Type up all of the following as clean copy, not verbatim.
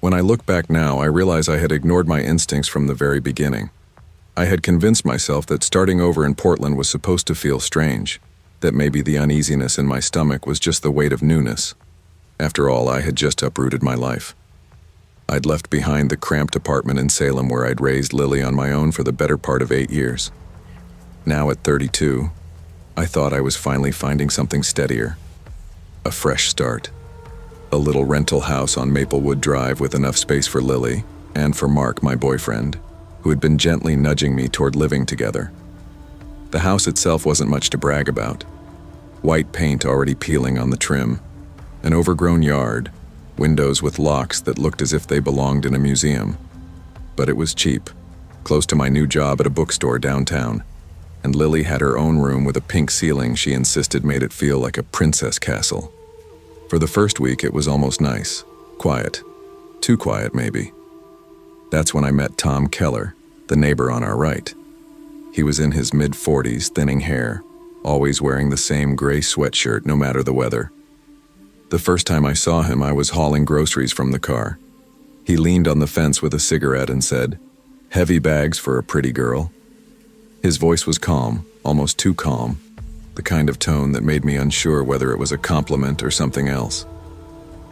When I look back now, I realize I had ignored my instincts from the very beginning. I had convinced myself that starting over in Portland was supposed to feel strange, that maybe the uneasiness in my stomach was just the weight of newness. After all, I had just uprooted my life. I'd left behind the cramped apartment in Salem where I'd raised Lily on my own for the better part of 8 years. Now at 32, I thought I was finally finding something steadier. A fresh start. A little rental house on Maplewood Drive with enough space for Lily and for Mark, my boyfriend, who had been gently nudging me toward living together. The house itself wasn't much to brag about. White paint already peeling on the trim, an overgrown yard, windows with locks that looked as if they belonged in a museum. But it was cheap, close to my new job at a bookstore downtown, and Lily had her own room with a pink ceiling she insisted made it feel like a princess castle. For the first week, it was almost nice, quiet, too quiet maybe. That's when I met Tom Keller, the neighbor on our right. He was in his mid-40s, thinning hair, always wearing the same gray sweatshirt no matter the weather. The first time I saw him, I was hauling groceries from the car. He leaned on the fence with a cigarette and said, "Heavy bags for a pretty girl." His voice was calm, almost too calm, the kind of tone that made me unsure whether it was a compliment or something else.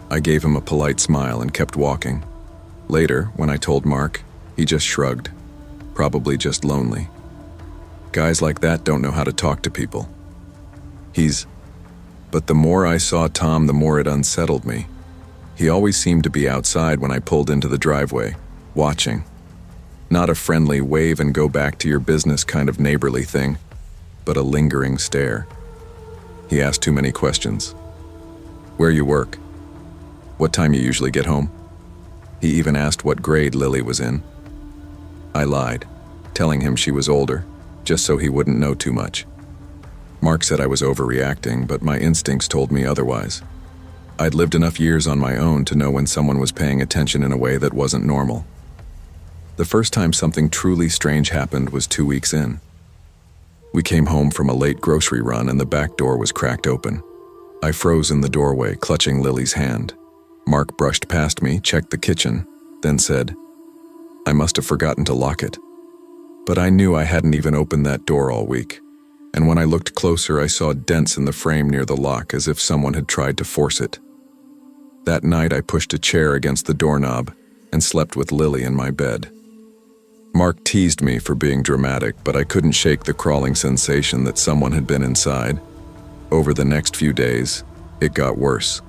I gave him a polite smile and kept walking. Later, when I told Mark, he just shrugged, probably just lonely. Guys like that don't know how to talk to people. But the more I saw Tom, the more it unsettled me. He always seemed to be outside when I pulled into the driveway, watching. Not a friendly wave and go back to your business kind of neighborly thing, but a lingering stare. He asked too many questions. Where you work? What time you usually get home? He even asked what grade Lily was in. I lied, telling him she was older, just so he wouldn't know too much. Mark said I was overreacting, but my instincts told me otherwise. I'd lived enough years on my own to know when someone was paying attention in a way that wasn't normal. The first time something truly strange happened was 2 weeks in. We came home from a late grocery run and the back door was cracked open. I froze in the doorway, clutching Lily's hand. Mark brushed past me, checked the kitchen, then said, "I must have forgotten to lock it." But I knew I hadn't even opened that door all week. And when I looked closer, I saw dents in the frame near the lock, as if someone had tried to force it. That night, I pushed a chair against the doorknob and slept with Lily in my bed. Mark teased me for being dramatic, but I couldn't shake the crawling sensation that someone had been inside. Over the next few days, it got worse.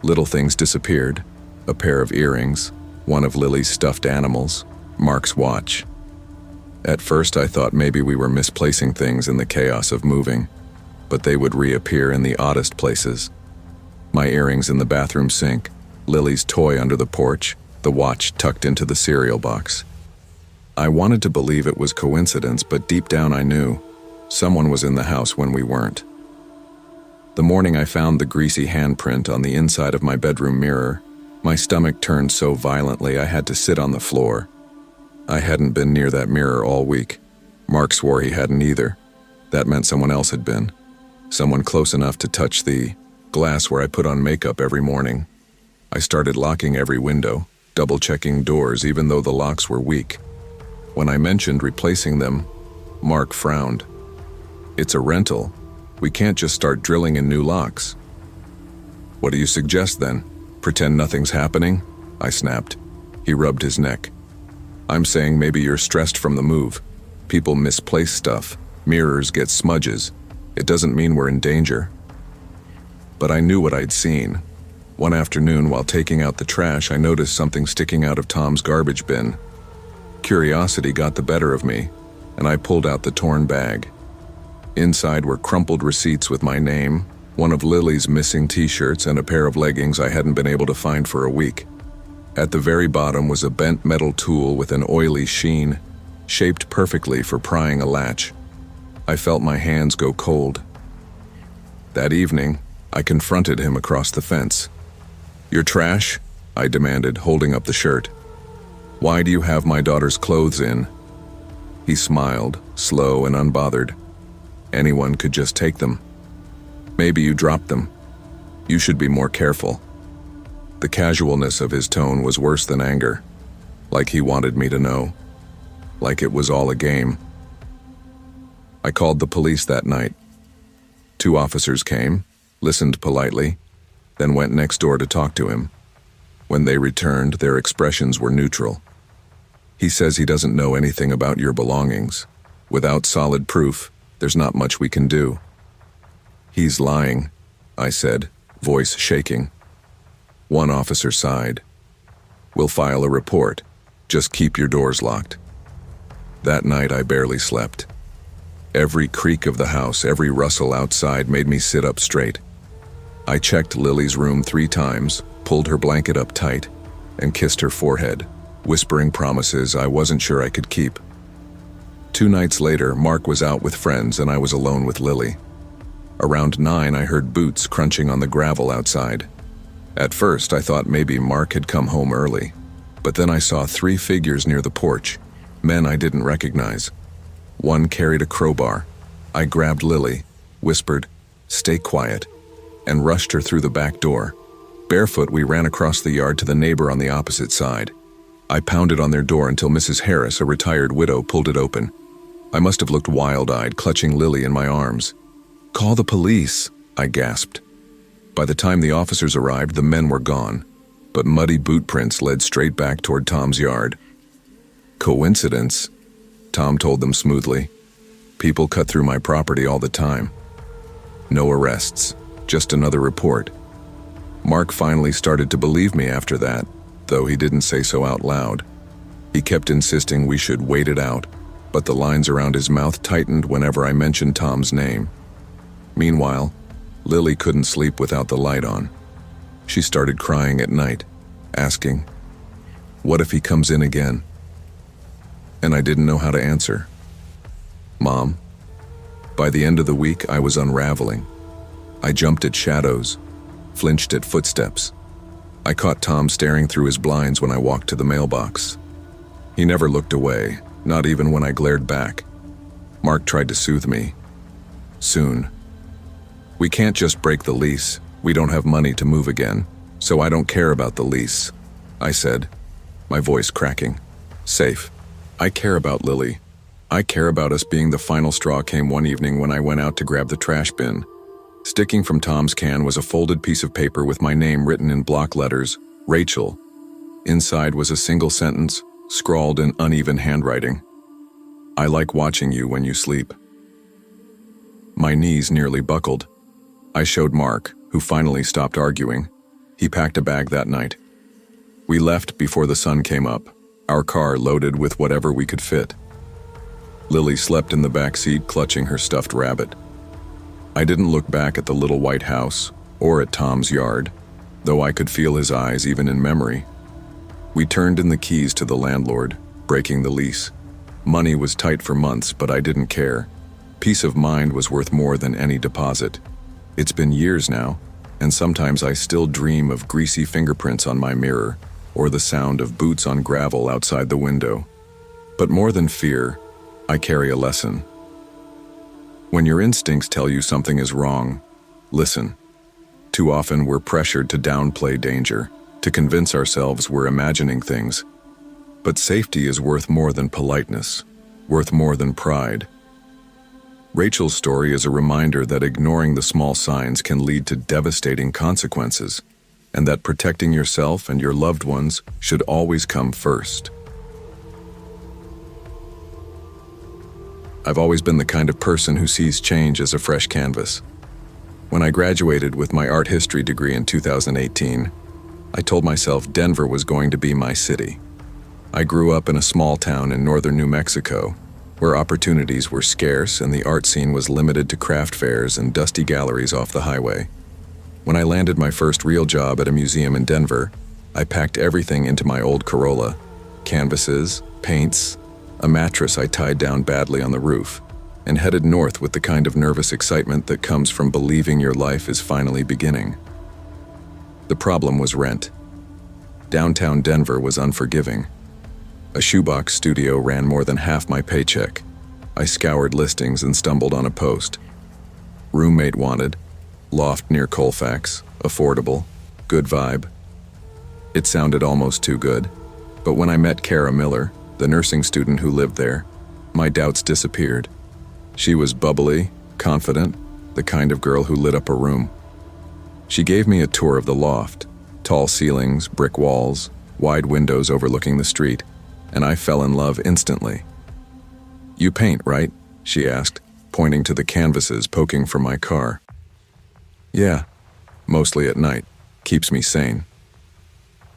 Little things disappeared: a pair of earrings, one of Lily's stuffed animals, Mark's watch. At first, I thought maybe we were misplacing things in the chaos of moving, but they would reappear in the oddest places. My earrings in the bathroom sink, Lily's toy under the porch, the watch tucked into the cereal box. I wanted to believe it was coincidence, but deep down I knew someone was in the house when we weren't. The morning I found the greasy handprint on the inside of my bedroom mirror, my stomach turned so violently I had to sit on the floor. I hadn't been near that mirror all week. Mark swore he hadn't either. That meant someone else had been. Someone close enough to touch the glass where I put on makeup every morning. I started locking every window, double-checking doors even though the locks were weak. When I mentioned replacing them, Mark frowned. "It's a rental. We can't just start drilling in new locks." "What do you suggest then? Pretend nothing's happening?" I snapped. He rubbed his neck. "I'm saying maybe you're stressed from the move. People misplace stuff. Mirrors get smudges. It doesn't mean we're in danger." But I knew what I'd seen. One afternoon, while taking out the trash, I noticed something sticking out of Tom's garbage bin. Curiosity got the better of me, and I pulled out the torn bag. Inside were crumpled receipts with my name, one of Lily's missing t-shirts, and a pair of leggings I hadn't been able to find for a week. At the very bottom was a bent metal tool with an oily sheen, shaped perfectly for prying a latch. I felt my hands go cold. That evening, I confronted him across the fence. "Your trash?" I demanded, holding up the shirt. "Why do you have my daughter's clothes in?" He smiled, slow and unbothered. "Anyone could just take them. Maybe you dropped them. You should be more careful." The casualness of his tone was worse than anger, like he wanted me to know, like it was all a game. I called the police that night. 2 officers came, listened politely, then went next door to talk to him. When they returned, their expressions were neutral. He says he doesn't know anything about your belongings. Without solid proof, there's not much we can do. He's lying, I said, voice shaking. One officer sighed. We'll file a report. Just keep your doors locked. That night I barely slept. Every creak of the house, every rustle outside made me sit up straight. I checked Lily's room 3 times, pulled her blanket up tight, and kissed her forehead, whispering promises I wasn't sure I could keep. 2 nights later, Mark was out with friends and I was alone with Lily. Around 9, I heard boots crunching on the gravel outside. At first, I thought maybe Mark had come home early, but then I saw 3 figures near the porch, men I didn't recognize. One carried a crowbar. I grabbed Lily, whispered, "Stay quiet," and rushed her through the back door. Barefoot, we ran across the yard to the neighbor on the opposite side. I pounded on their door until Mrs. Harris, a retired widow, pulled it open. I must have looked wild-eyed, clutching Lily in my arms. "Call the police," I gasped. By the time the officers arrived, the men were gone, but muddy boot prints led straight back toward Tom's yard. "Coincidence?" Tom told them smoothly. "People cut through my property all the time." No arrests, just another report. Mark finally started to believe me after that, though he didn't say so out loud. He kept insisting we should wait it out, but the lines around his mouth tightened whenever I mentioned Tom's name. Meanwhile, Lily couldn't sleep without the light on. She started crying at night, asking, "What if he comes in again?" And I didn't know how to answer. "Mom." By the end of the week, I was unraveling. I jumped at shadows, flinched at footsteps. I caught Tom staring through his blinds when I walked to the mailbox. He never looked away, not even when I glared back. Mark tried to soothe me. "Soon. We can't just break the lease. We don't have money to move again, so I don't care about the lease," I said, my voice cracking. "Safe. I care about Lily. I care about us being the final straw." Came one evening when I went out to grab the trash bin. Sticking from Tom's can was a folded piece of paper with my name written in block letters, Rachel. Inside was a single sentence, scrawled in uneven handwriting. "I like watching you when you sleep." My knees nearly buckled. I showed Mark, who finally stopped arguing. He packed a bag that night. We left before the sun came up, our car loaded with whatever we could fit. Lily slept in the back seat, clutching her stuffed rabbit. I didn't look back at the little white house or at Tom's yard, though I could feel his eyes even in memory. We turned in the keys to the landlord, breaking the lease. Money was tight for months, but I didn't care. Peace of mind was worth more than any deposit. It's been years now, and sometimes I still dream of greasy fingerprints on my mirror or the sound of boots on gravel outside the window. But more than fear, I carry a lesson. When your instincts tell you something is wrong, listen. Too often we're pressured to downplay danger, to convince ourselves we're imagining things. But safety is worth more than politeness, worth more than pride. Rachel's story is a reminder that ignoring the small signs can lead to devastating consequences, and that protecting yourself and your loved ones should always come first. I've always been the kind of person who sees change as a fresh canvas. When I graduated with my art history degree in 2018, I told myself Denver was going to be my city. I grew up in a small town in northern New Mexico, where opportunities were scarce and the art scene was limited to craft fairs and dusty galleries off the highway. When I landed my first real job at a museum in Denver, I packed everything into my old Corolla: canvases, paints, a mattress I tied down badly on the roof, and headed north with the kind of nervous excitement that comes from believing your life is finally beginning. The problem was rent. Downtown Denver was unforgiving. A shoebox studio ran more than half my paycheck. I scoured listings and stumbled on a post. Roommate wanted, loft near Colfax, affordable, good vibe. It sounded almost too good. But when I met Kara Miller, the nursing student who lived there, my doubts disappeared. She was bubbly, confident, the kind of girl who lit up a room. She gave me a tour of the loft, tall ceilings, brick walls, wide windows overlooking the street, and I fell in love instantly. "You paint, right?" she asked, pointing to the canvases poking from my car. "Yeah, mostly at night. Keeps me sane."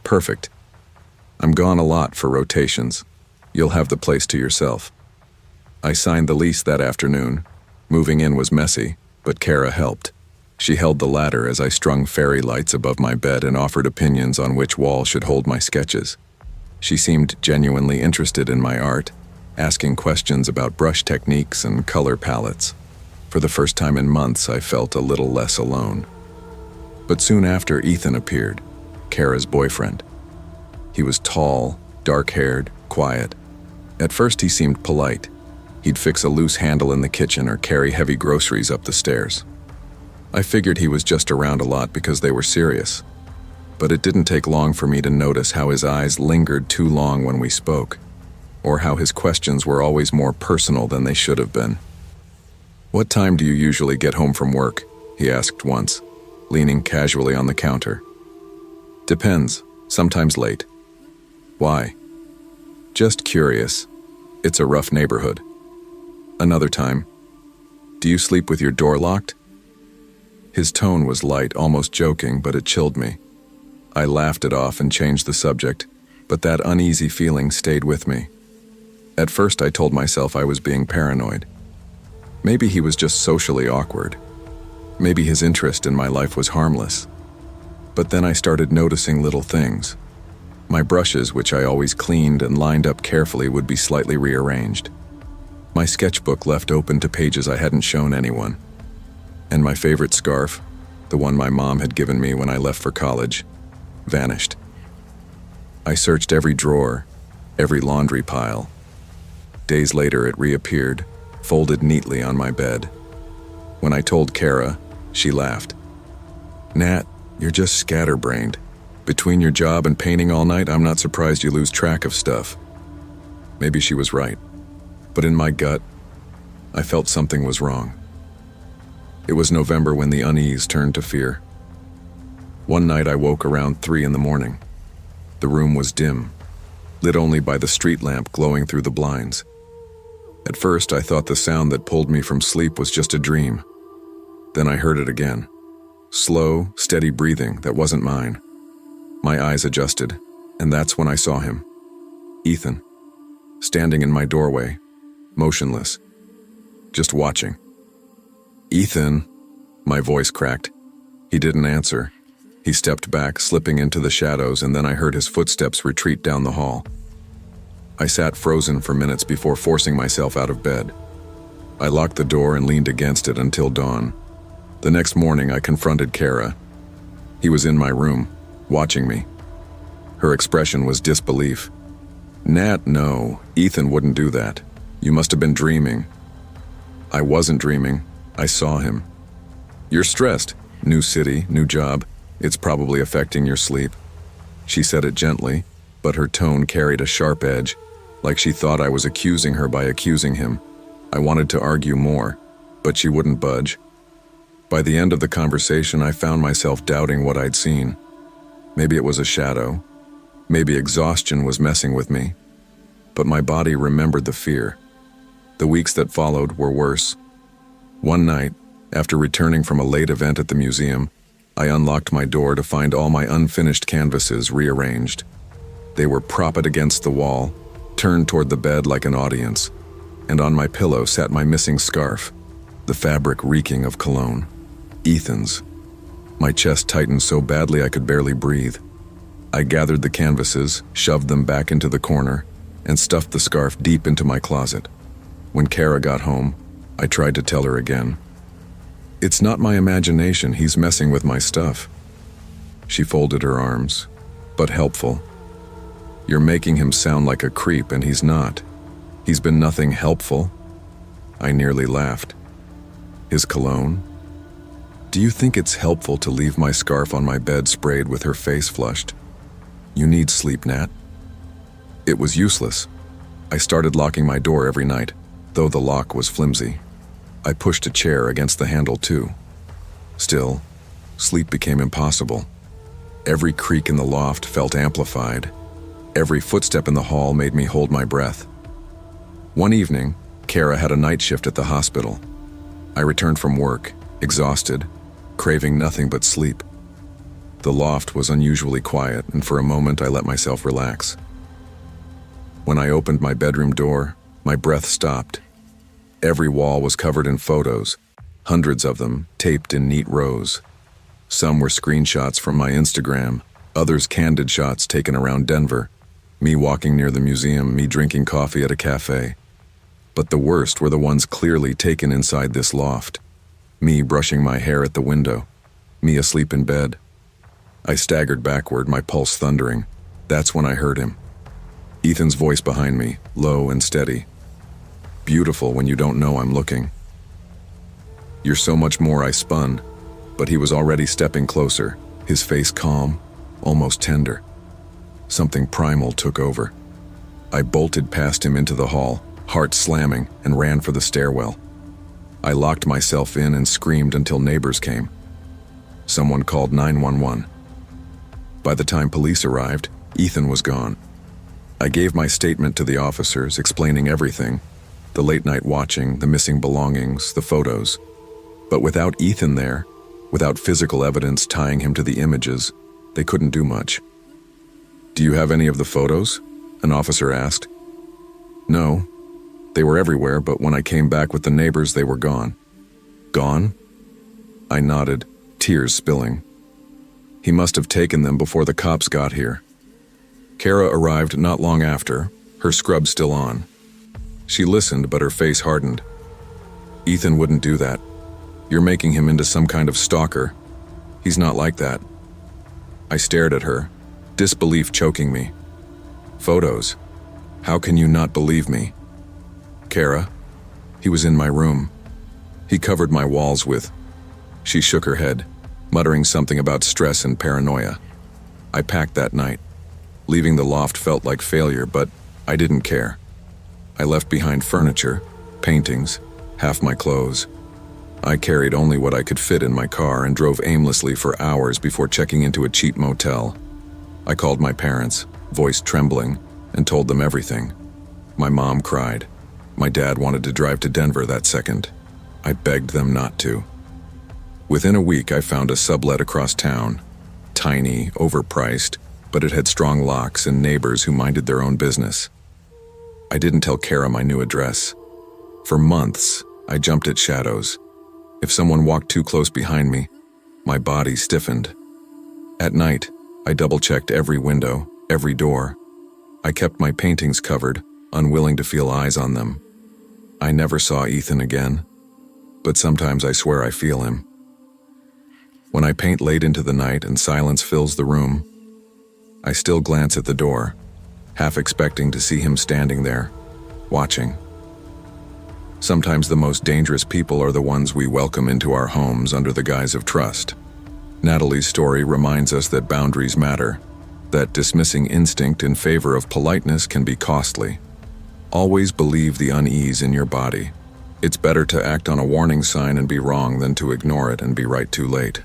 "Perfect. I'm gone a lot for rotations. You'll have the place to yourself." I signed the lease that afternoon. Moving in was messy, but Kara helped. She held the ladder as I strung fairy lights above my bed and offered opinions on which wall should hold my sketches. She seemed genuinely interested in my art, asking questions about brush techniques and color palettes. For the first time in months, I felt a little less alone. But soon after, Ethan appeared, Kara's boyfriend. He was tall, dark-haired, quiet. At first, he seemed polite. He'd fix a loose handle in the kitchen or carry heavy groceries up the stairs. I figured he was just around a lot because they were serious. But it didn't take long for me to notice how his eyes lingered too long when we spoke, or how his questions were always more personal than they should have been. "What time do you usually get home from work?" he asked once, leaning casually on the counter. "Depends, sometimes late." "Why?" "Just curious. It's a rough neighborhood." Another time, "Do you sleep with your door locked?" His tone was light, almost joking, but it chilled me. I laughed it off and changed the subject, but that uneasy feeling stayed with me. At first, I told myself I was being paranoid. Maybe he was just socially awkward. Maybe his interest in my life was harmless. But then I started noticing little things. My brushes, which I always cleaned and lined up carefully, would be slightly rearranged. My sketchbook left open to pages I hadn't shown anyone. And my favorite scarf, the one my mom had given me when I left for college, vanished. I searched every drawer, every laundry pile. Days later, it reappeared, folded neatly on my bed. When I told Kara, she laughed. "Nat, you're just scatterbrained. Between your job and painting all night, I'm not surprised you lose track of stuff." Maybe she was right, but in my gut, I felt something was wrong. It was November when the unease turned to fear. One night I woke around 3 a.m. The room was dim, lit only by the street lamp glowing through the blinds. At first, I thought the sound that pulled me from sleep was just a dream. Then I heard it again. Slow, steady breathing that wasn't mine. My eyes adjusted, and that's when I saw him. Ethan, standing in my doorway, motionless, just watching. "Ethan," my voice cracked. He didn't answer. He stepped back, slipping into the shadows, and then I heard his footsteps retreat down the hall. I sat frozen for minutes before forcing myself out of bed. I locked the door and leaned against it until dawn. The next morning, I confronted Kara. He was in my room, watching me. Her expression was disbelief. "Nat, no, Ethan wouldn't do that. You must have been dreaming." I wasn't dreaming. I saw him. "You're stressed. New city, new job. It's probably affecting your sleep." She said it gently, but her tone carried a sharp edge, like she thought I was accusing her by accusing him. I wanted to argue more, but she wouldn't budge. By the end of the conversation, I found myself doubting what I'd seen. Maybe it was a shadow. Maybe exhaustion was messing with me. But my body remembered the fear. The weeks that followed were worse. One night, after returning from a late event at the museum, I unlocked my door to find all my unfinished canvases rearranged. They were propped against the wall, turned toward the bed like an audience, and on my pillow sat my missing scarf, the fabric reeking of cologne. Ethan's. My chest tightened so badly I could barely breathe. I gathered the canvases, shoved them back into the corner, and stuffed the scarf deep into my closet. When Kara got home, I tried to tell her again. "It's not my imagination, he's messing with my stuff." She folded her arms, but helpful. "You're making him sound like a creep, and he's not. He's been nothing helpful." I nearly laughed. "His cologne? Do you think it's helpful to leave my scarf on my bed sprayed with her face flushed?" "You need sleep, Nat." It was useless. I started locking my door every night, though the lock was flimsy. I pushed a chair against the handle too. Still, sleep became impossible. Every creak in the loft felt amplified. Every footstep in the hall made me hold my breath. One evening, Kara had a night shift at the hospital. I returned from work, exhausted, craving nothing but sleep. The loft was unusually quiet, and for a moment I let myself relax. When I opened my bedroom door, my breath stopped. Every wall was covered in photos, hundreds of them taped in neat rows. Some were screenshots from my Instagram, others candid shots taken around Denver, me walking near the museum, me drinking coffee at a cafe. But the worst were the ones clearly taken inside this loft. Me brushing my hair at the window, me asleep in bed. I staggered backward, my pulse thundering. That's when I heard him. Ethan's voice behind me, low and steady. "Beautiful when you don't know I'm looking." "You're so much more," I spun, but he was already stepping closer, his face calm, almost tender. Something primal took over. I bolted past him into the hall, heart slamming, and ran for the stairwell. I locked myself in and screamed until neighbors came. Someone called 911. By the time police arrived, Ethan was gone. I gave my statement to the officers, explaining everything: the late-night watching, the missing belongings, the photos. But without Ethan there, without physical evidence tying him to the images, they couldn't do much. "Do you have any of the photos?" an officer asked. "No. They were everywhere, but when I came back with the neighbors, they were gone." "Gone?" I nodded, tears spilling. "He must have taken them before the cops got here." Kara arrived not long after, her scrub still on. She listened, but her face hardened. "Ethan wouldn't do that. You're making him into some kind of stalker. He's not like that." I stared at her, disbelief choking me. "Photos? How can you not believe me?" "Kara, he was in my room. He covered my walls with..." She shook her head, muttering something about stress and paranoia. I packed that night. Leaving the loft felt like failure, but I didn't care. I left behind furniture, paintings, half my clothes. I carried only what I could fit in my car and drove aimlessly for hours before checking into a cheap motel. I called my parents, voice trembling, and told them everything. My mom cried. My dad wanted to drive to Denver that second. I begged them not to. Within a week, I found a sublet across town. Tiny, overpriced, but it had strong locks and neighbors who minded their own business. I didn't tell Kara my new address. For months, I jumped at shadows. If someone walked too close behind me, my body stiffened. At night, I double-checked every window, every door. I kept my paintings covered, unwilling to feel eyes on them. I never saw Ethan again, but sometimes I swear I feel him. When I paint late into the night and silence fills the room, I still glance at the door, half expecting to see him standing there, watching. Sometimes the most dangerous people are the ones we welcome into our homes under the guise of trust. Natalie's story reminds us that boundaries matter, that dismissing instinct in favor of politeness can be costly. Always believe the unease in your body. It's better to act on a warning sign and be wrong than to ignore it and be right too late.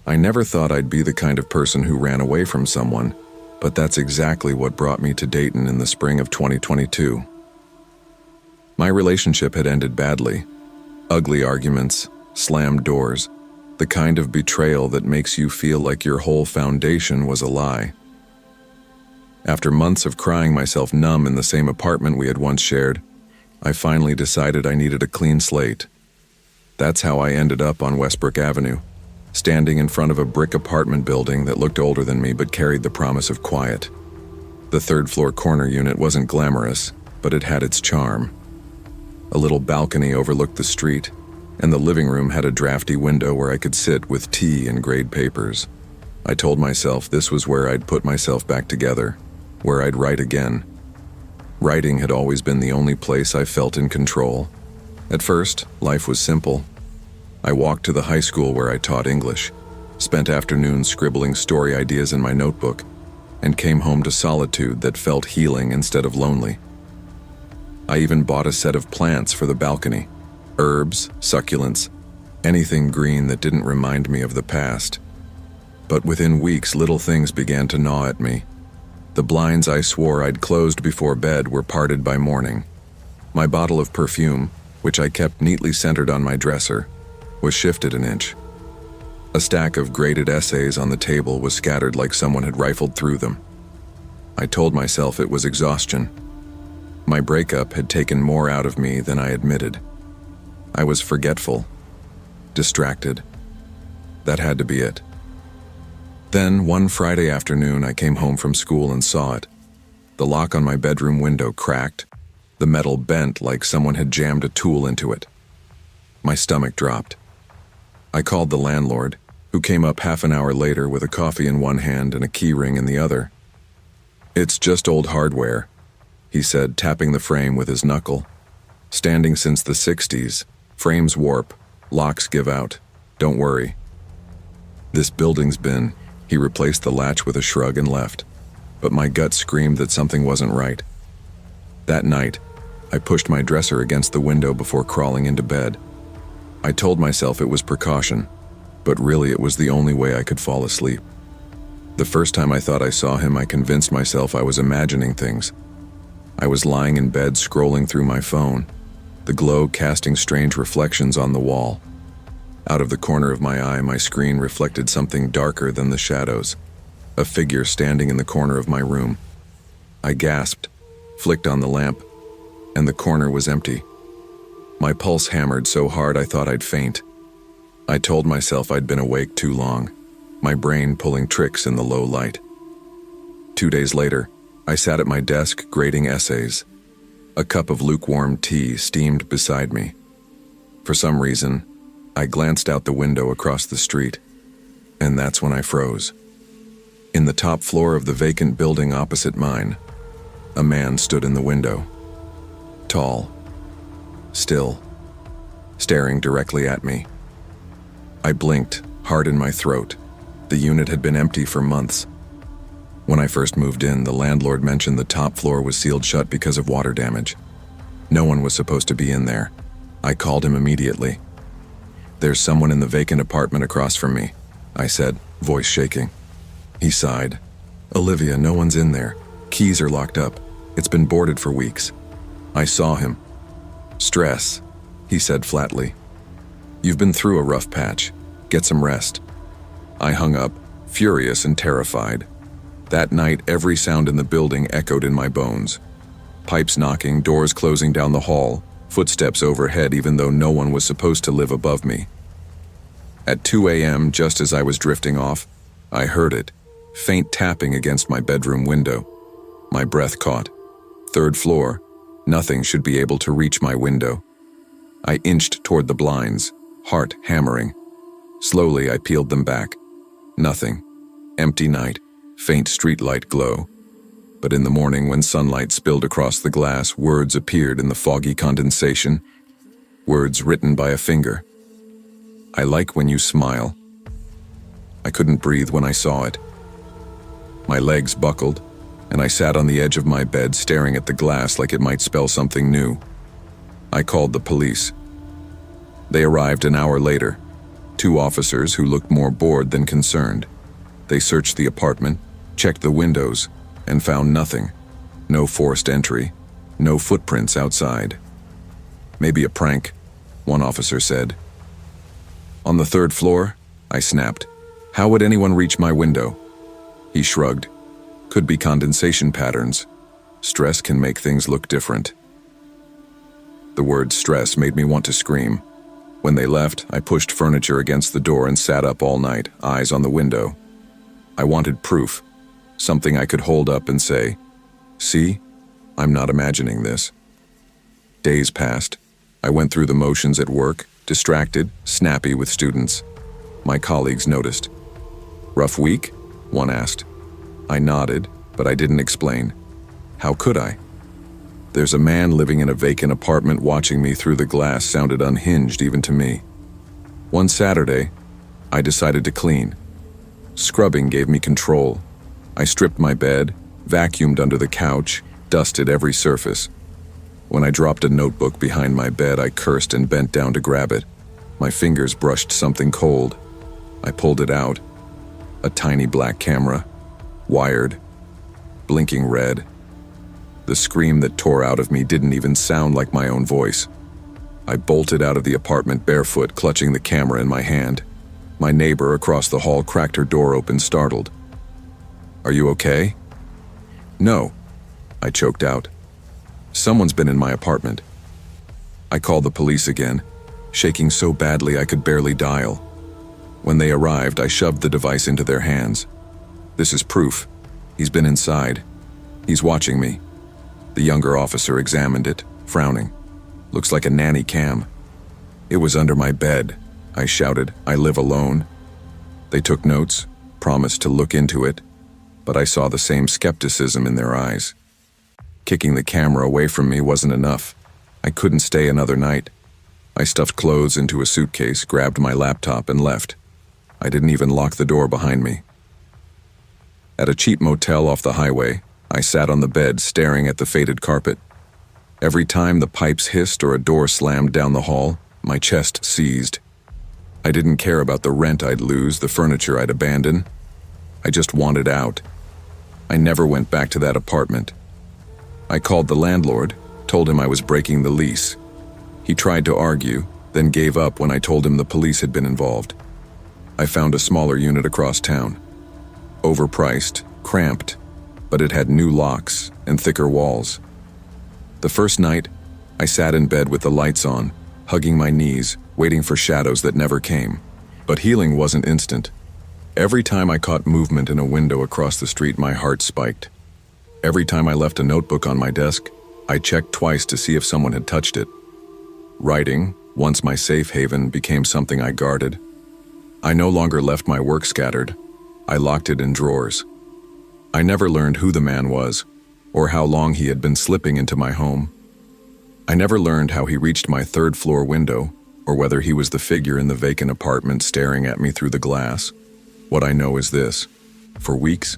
I never thought I'd be the kind of person who ran away from someone, but that's exactly what brought me to Dayton in the spring of 2022. My relationship had ended badly. Ugly arguments, slammed doors, the kind of betrayal that makes you feel like your whole foundation was a lie. After months of crying myself numb in the same apartment we had once shared, I finally decided I needed a clean slate. That's how I ended up on Westbrook Avenue, standing in front of a brick apartment building that looked older than me but carried the promise of quiet. The third-floor corner unit wasn't glamorous, but it had its charm. A little balcony overlooked the street, and the living room had a drafty window where I could sit with tea and grade papers. I told myself this was where I'd put myself back together, where I'd write again. Writing had always been the only place I felt in control. At first, life was simple. I walked to the high school where I taught English, spent afternoons scribbling story ideas in my notebook, and came home to solitude that felt healing instead of lonely. I even bought a set of plants for the balcony, herbs, succulents, anything green that didn't remind me of the past. But within weeks, little things began to gnaw at me. The blinds I swore I'd closed before bed were parted by morning. My bottle of perfume, which I kept neatly centered on my dresser, was shifted an inch. A stack of graded essays on the table was scattered like someone had rifled through them. I told myself it was exhaustion. My breakup had taken more out of me than I admitted. I was forgetful, distracted. That had to be it. Then, one Friday afternoon, I came home from school and saw it. The lock on my bedroom window cracked, the metal bent like someone had jammed a tool into it. My stomach dropped. I called the landlord, who came up half an hour later with a coffee in one hand and a key ring in the other. "It's just old hardware," he said, tapping the frame with his knuckle. "Standing since the 60s, frames warp, locks give out. Don't worry." "This building's been..." He replaced the latch with a shrug and left, but my gut screamed that something wasn't right. That night, I pushed my dresser against the window before crawling into bed. I told myself it was precaution, but really it was the only way I could fall asleep. The first time I thought I saw him, I convinced myself I was imagining things. I was lying in bed scrolling through my phone, the glow casting strange reflections on the wall. Out of the corner of my eye, my screen reflected something darker than the shadows, a figure standing in the corner of my room. I gasped, flicked on the lamp, and the corner was empty. My pulse hammered so hard I thought I'd faint. I told myself I'd been awake too long, my brain pulling tricks in the low light. 2 days later, I sat at my desk grading essays. A cup of lukewarm tea steamed beside me. For some reason, I glanced out the window across the street, and that's when I froze. In the top floor of the vacant building opposite mine, a man stood in the window. Tall, still, staring directly at me. I blinked, heart in my throat. The unit had been empty for months. When I first moved in, the landlord mentioned the top floor was sealed shut because of water damage. No one was supposed to be in there. I called him immediately. "There's someone in the vacant apartment across from me," I said, voice shaking. He sighed. "Olivia, no one's in there. Keys are locked up. It's been boarded for weeks." I saw him. "Stress," he said flatly. "You've been through a rough patch. Get some rest." I hung up, furious and terrified. That night, every sound in the building echoed in my bones. Pipes knocking, doors closing down the hall, footsteps overhead even though no one was supposed to live above me. At 2 a.m., just as I was drifting off, I heard it, faint tapping against my bedroom window. My breath caught. 3rd floor. Nothing should be able to reach my window. I inched toward the blinds, heart hammering. Slowly, I peeled them back. Nothing. Empty night, faint streetlight glow. But in the morning, when sunlight spilled across the glass, words appeared in the foggy condensation. Words written by a finger. "I like when you smile." I couldn't breathe when I saw it. My legs buckled, and I sat on the edge of my bed staring at the glass like it might spell something new. I called the police. They arrived an hour later, 2 officers who looked more bored than concerned. They searched the apartment, checked the windows, and found nothing. No forced entry, no footprints outside. "Maybe a prank," one officer said. "On the 3rd floor?" I snapped. "How would anyone reach my window?" He shrugged. "Could be condensation patterns. Stress can make things look different." The word stress made me want to scream. When they left, I pushed furniture against the door and sat up all night, eyes on the window. I wanted proof, something I could hold up and say, "See, I'm not imagining this." Days passed. I went through the motions at work, distracted, snappy with students. My colleagues noticed. "Rough week?" one asked. I nodded, but I didn't explain. How could I? "There's a man living in a vacant apartment watching me through the glass" sounded unhinged even to me. One Saturday, I decided to clean. Scrubbing gave me control. I stripped my bed, vacuumed under the couch, dusted every surface. When I dropped a notebook behind my bed, I cursed and bent down to grab it. My fingers brushed something cold. I pulled it out. A tiny black camera, wired, blinking red. The scream that tore out of me didn't even sound like my own voice. I bolted out of the apartment barefoot, clutching the camera in my hand. My neighbor across the hall cracked her door open, startled. "Are you okay?" "No," I choked out. "Someone's been in my apartment." I called the police again, shaking so badly I could barely dial. When they arrived, I shoved the device into their hands. "This is proof. He's been inside. He's watching me." The younger officer examined it, frowning. "Looks like a nanny cam." "It was under my bed," I shouted. "I live alone." They took notes, promised to look into it, but I saw the same skepticism in their eyes. Kicking the camera away from me wasn't enough. I couldn't stay another night. I stuffed clothes into a suitcase, grabbed my laptop, and left. I didn't even lock the door behind me. At a cheap motel off the highway, I sat on the bed staring at the faded carpet. Every time the pipes hissed or a door slammed down the hall, my chest seized. I didn't care about the rent I'd lose, the furniture I'd abandon. I just wanted out. I never went back to that apartment. I called the landlord, told him I was breaking the lease. He tried to argue, then gave up when I told him the police had been involved. I found a smaller unit across town. Overpriced, cramped, but it had new locks and thicker walls. The first night, I sat in bed with the lights on, hugging my knees, waiting for shadows that never came. But healing wasn't instant. Every time I caught movement in a window across the street, my heart spiked. Every time I left a notebook on my desk, I checked twice to see if someone had touched it. Writing, once my safe haven, became something I guarded. I no longer left my work scattered. I locked it in drawers. I never learned who the man was, or how long he had been slipping into my home. I never learned how he reached my third-floor window, or whether he was the figure in the vacant apartment staring at me through the glass. What I know is this: for weeks,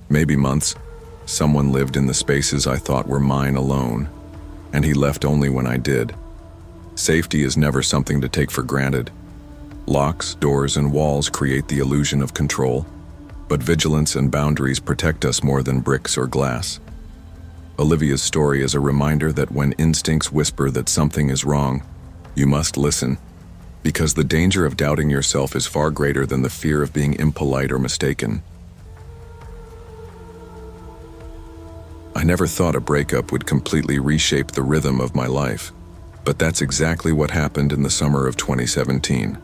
maybe months, someone lived in the spaces I thought were mine alone, and he left only when I did. Safety is never something to take for granted. Locks, doors, and walls create the illusion of control, but vigilance and boundaries protect us more than bricks or glass. Olivia's story is a reminder that when instincts whisper that something is wrong, you must listen, because the danger of doubting yourself is far greater than the fear of being impolite or mistaken. I never thought a breakup would completely reshape the rhythm of my life, but that's exactly what happened in the summer of 2017.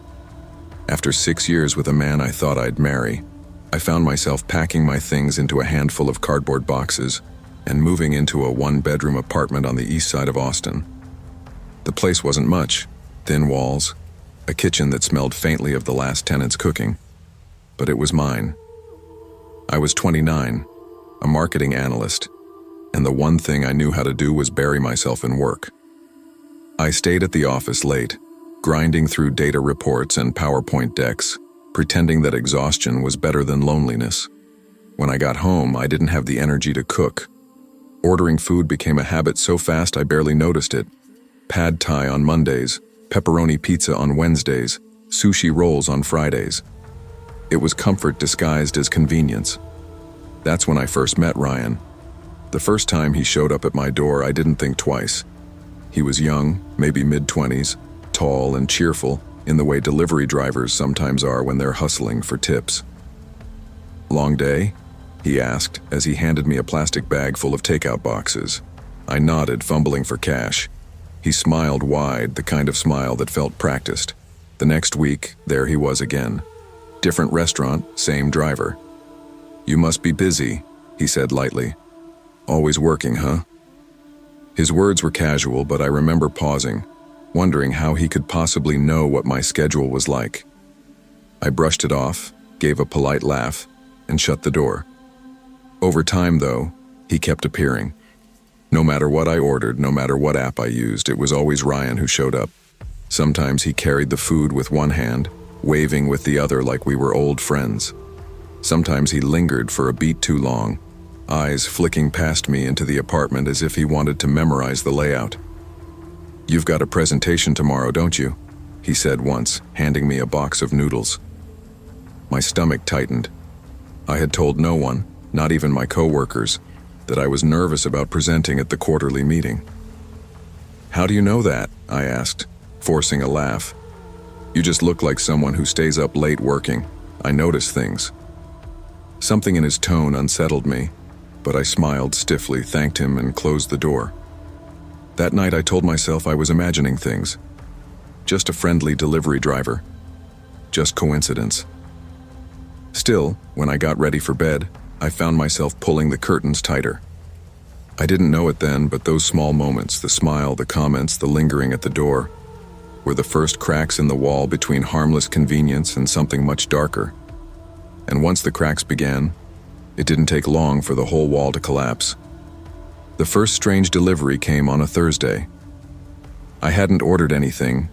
After 6 years with a man I thought I'd marry, I found myself packing my things into a handful of cardboard boxes and moving into a one-bedroom apartment on the east side of Austin. The place wasn't much: thin walls, a kitchen that smelled faintly of the last tenant's cooking. But it was mine. I was 29, a marketing analyst, and the one thing I knew how to do was bury myself in work. I stayed at the office late, grinding through data reports and PowerPoint decks, pretending that exhaustion was better than loneliness. When I got home, I didn't have the energy to cook. Ordering food became a habit so fast I barely noticed it. Pad Thai on Mondays, pepperoni pizza on Wednesdays, sushi rolls on Fridays. It was comfort disguised as convenience. That's when I first met Ryan. The first time he showed up at my door, I didn't think twice. He was young, maybe mid-20s, tall and cheerful, in the way delivery drivers sometimes are when they're hustling for tips. "Long day?" he asked as he handed me a plastic bag full of takeout boxes. I nodded, fumbling for cash. He smiled wide, the kind of smile that felt practiced. The next week, there he was again. Different restaurant, same driver. "You must be busy," he said lightly. "Always working, huh?" His words were casual, but I remember pausing, wondering how he could possibly know what my schedule was like. I brushed it off, gave a polite laugh, and shut the door. Over time, though, he kept appearing. No matter what I ordered, no matter what app I used, it was always Ryan who showed up. Sometimes he carried the food with one hand, waving with the other like we were old friends. Sometimes he lingered for a beat too long, eyes flicking past me into the apartment as if he wanted to memorize the layout. "You've got a presentation tomorrow, don't you?" he said once, handing me a box of noodles. My stomach tightened. I had told no one, not even my coworkers, that I was nervous about presenting at the quarterly meeting. "How do you know that?" I asked, forcing a laugh. "You just look like someone who stays up late working. I notice things." Something in his tone unsettled me, but I smiled stiffly, thanked him, and closed the door. That night I told myself I was imagining things. Just a friendly delivery driver. Just coincidence. Still, when I got ready for bed, I found myself pulling the curtains tighter. I didn't know it then, but those small moments, the smile, the comments, the lingering at the door, were the first cracks in the wall between harmless convenience and something much darker. And once the cracks began, it didn't take long for the whole wall to collapse. The first strange delivery came on a Thursday. I hadn't ordered anything,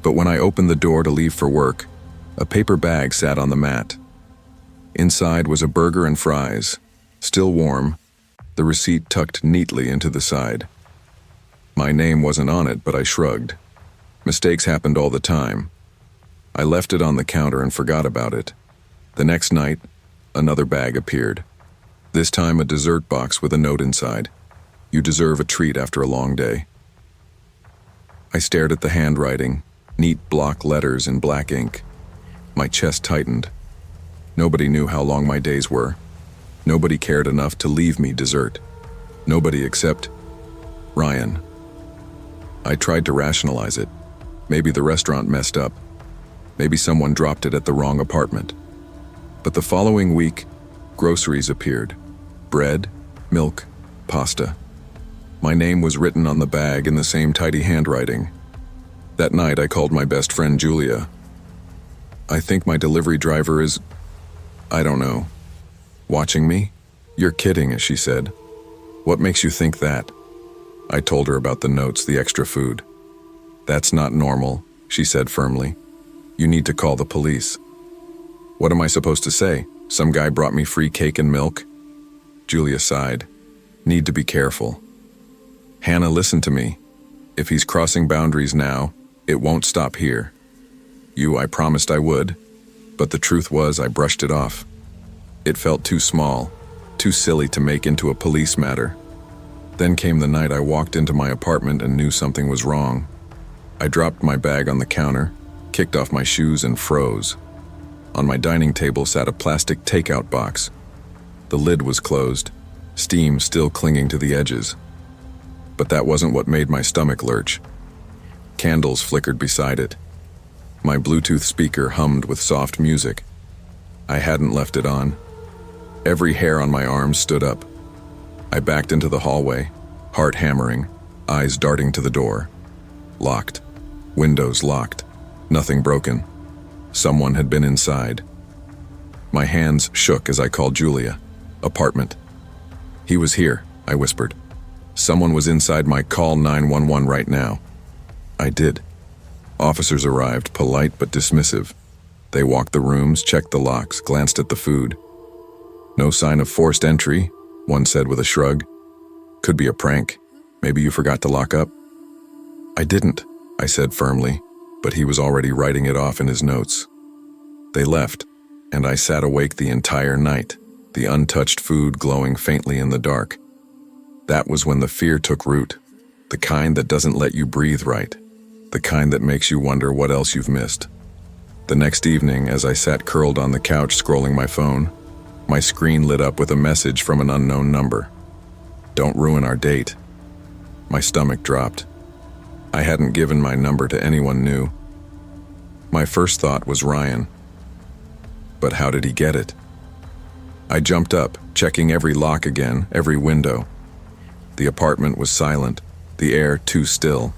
but when I opened the door to leave for work, a paper bag sat on the mat. Inside was a burger and fries, still warm, the receipt tucked neatly into the side. My name wasn't on it, but I shrugged. Mistakes happened all the time. I left it on the counter and forgot about it. The next night, another bag appeared. This time a dessert box with a note inside. "You deserve a treat after a long day." I stared at the handwriting, neat block letters in black ink. My chest tightened. Nobody knew how long my days were. Nobody cared enough to leave me dessert. Nobody except Ryan. I tried to rationalize it. Maybe the restaurant messed up. Maybe someone dropped it at the wrong apartment. But the following week, groceries appeared. Bread, milk, pasta. My name was written on the bag in the same tidy handwriting. That night I called my best friend Julia. "I think my delivery driver is, I don't know, watching me?" "You're kidding," she said. "What makes you think that?" I told her about the notes, the extra food. "That's not normal," she said firmly. "You need to call the police." "What am I supposed to say? Some guy brought me free cake and milk?" Julia sighed. "Need to be careful." "Hannah, listen to me. If he's crossing boundaries now, it won't stop here. I promised I would, but the truth was I brushed it off. It felt too small, too silly to make into a police matter. Then came the night I walked into my apartment and knew something was wrong. I dropped my bag on the counter, kicked off my shoes, and froze. On my dining table sat a plastic takeout box. The lid was closed, steam still clinging to the edges. But that wasn't what made my stomach lurch. Candles flickered beside it. My Bluetooth speaker hummed with soft music. I hadn't left it on. Every hair on my arm stood up. I backed into the hallway, heart hammering, eyes darting to the door. Locked. Windows locked. Nothing broken. Someone had been inside. My hands shook as I called Julia. "Apartment." "He was here," I whispered. "Someone was inside my call 911 right now." I did. Officers arrived, polite but dismissive. They walked the rooms, checked the locks, glanced at the food. "No sign of forced entry," one said with a shrug. "Could be a prank. Maybe you forgot to lock up." "I didn't," I said firmly, but he was already writing it off in his notes. They left, and I sat awake the entire night, the untouched food glowing faintly in the dark. That was when the fear took root, the kind that doesn't let you breathe right, the kind that makes you wonder what else you've missed. The next evening, as I sat curled on the couch scrolling my phone, my screen lit up with a message from an unknown number. "Don't ruin our date." My stomach dropped. I hadn't given my number to anyone new. My first thought was Ryan. But how did he get it? I jumped up, checking every lock again, every window. The apartment was silent, the air too still.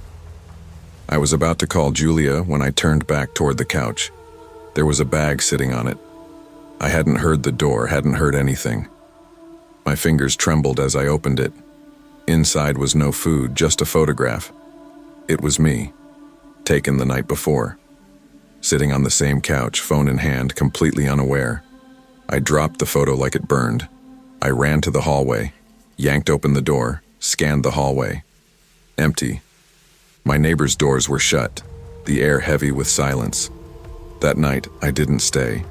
I was about to call Julia when I turned back toward the couch. There was a bag sitting on it. I hadn't heard the door, hadn't heard anything. My fingers trembled as I opened it. Inside was no food, just a photograph. It was me, taken the night before, sitting on the same couch, phone in hand, completely unaware. I dropped the photo like it burned. I ran to the hallway, yanked open the door, scanned the hallway. Empty. My neighbor's doors were shut, the air heavy with silence. That night, I didn't stay.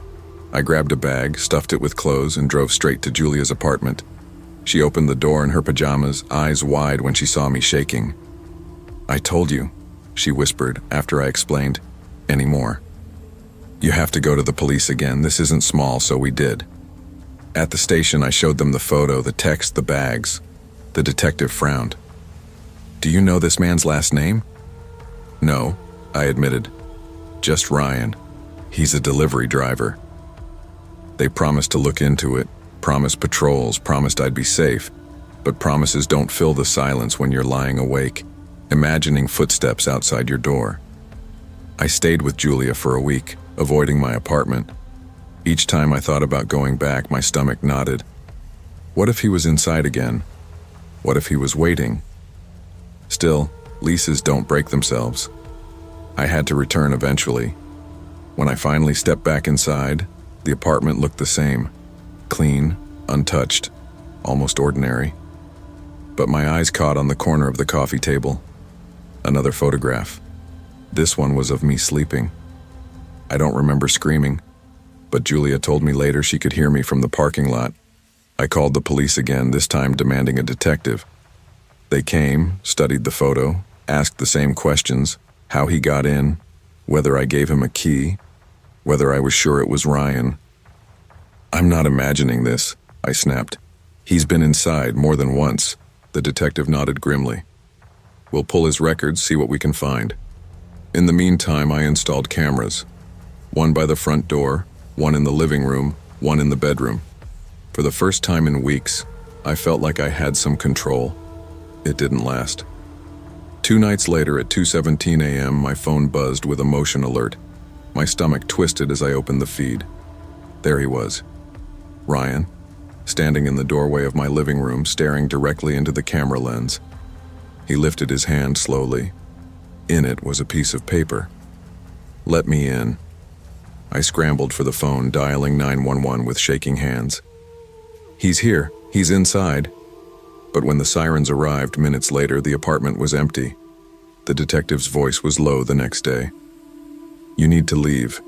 I grabbed a bag, stuffed it with clothes, and drove straight to Julia's apartment. She opened the door in her pajamas, eyes wide when she saw me shaking. "I told you," she whispered after I explained. "Any more? You have to go to the police again. This isn't small, so we did." At the station, I showed them the photo, the text, the bags. The detective frowned. "Do you know this man's last name?" "No," I admitted. "Just Ryan. He's a delivery driver." They promised to look into it, promised patrols, promised I'd be safe, but promises don't fill the silence when you're lying awake, imagining footsteps outside your door. I stayed with Julia for a week, avoiding my apartment. Each time I thought about going back, my stomach knotted. What if he was inside again? What if he was waiting? Still, leases don't break themselves. I had to return eventually. When I finally stepped back inside, the apartment looked the same. Clean, untouched, almost ordinary. But my eyes caught on the corner of the coffee table. Another photograph. This one was of me sleeping. I don't remember screaming, but Julia told me later she could hear me from the parking lot. I called the police again, this time demanding a detective. They came, studied the photo, asked the same questions: how he got in, whether I gave him a key, whether I was sure it was Ryan. "I'm not imagining this," I snapped. "He's been inside more than once." The detective nodded grimly. "We'll pull his records, see what we can find." In the meantime, I installed cameras. One by the front door, one in the living room, one in the bedroom. For the first time in weeks, I felt like I had some control. It didn't last. 2 nights later at 2:17 a.m., my phone buzzed with a motion alert. My stomach twisted as I opened the feed. There he was. Ryan, standing in the doorway of my living room, staring directly into the camera lens. He lifted his hand slowly. In it was a piece of paper. "Let me in." I scrambled for the phone, dialing 911 with shaking hands. "He's here. He's inside." But when the sirens arrived minutes later, the apartment was empty. The detective's voice was low the next day. "You need to leave.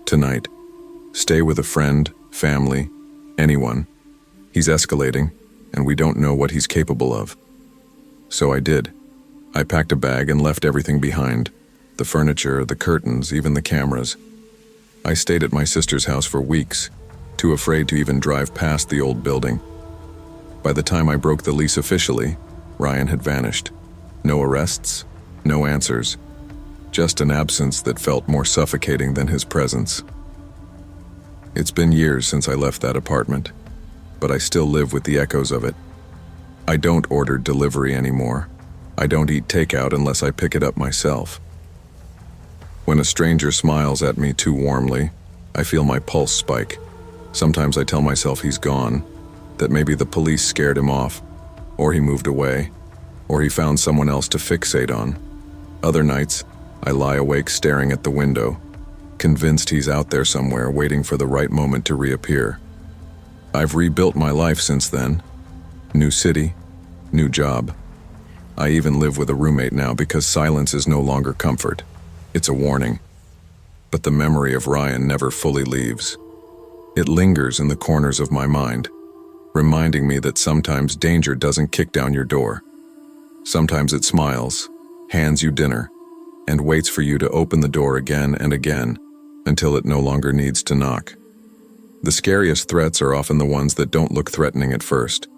Tonight. Stay with a friend, family, anyone. He's escalating, and we don't know what he's capable of." So I did. I packed a bag and left everything behind. The furniture, the curtains, even the cameras. I stayed at my sister's house for weeks, too afraid to even drive past the old building. By the time I broke the lease officially, Ryan had vanished. No arrests, no answers. Just an absence that felt more suffocating than his presence. It's been years since I left that apartment, but I still live with the echoes of it. I don't order delivery anymore. I don't eat takeout unless I pick it up myself. When a stranger smiles at me too warmly, I feel my pulse spike. Sometimes I tell myself he's gone, that maybe the police scared him off, or he moved away, or he found someone else to fixate on. Other nights, I lie awake staring at the window, convinced he's out there somewhere waiting for the right moment to reappear. I've rebuilt my life since then. New city, new job. I even live with a roommate now because silence is no longer comfort. It's a warning. But the memory of Ryan never fully leaves. It lingers in the corners of my mind, reminding me that sometimes danger doesn't kick down your door. Sometimes it smiles, hands you dinner, and waits for you to open the door again and again until it no longer needs to knock. The scariest threats are often the ones that don't look threatening at first.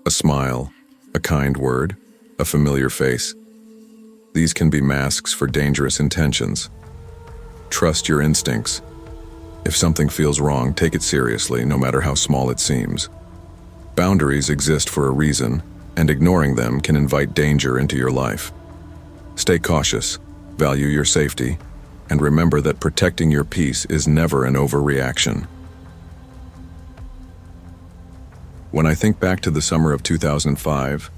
A smile, a kind word, a familiar face. These can be masks for dangerous intentions. Trust your instincts. If something feels wrong, take it seriously, no matter how small it seems. Boundaries exist for a reason, and ignoring them can invite danger into your life. Stay cautious, value your safety, and remember that protecting your peace is never an overreaction. When I think back to the summer of 2005,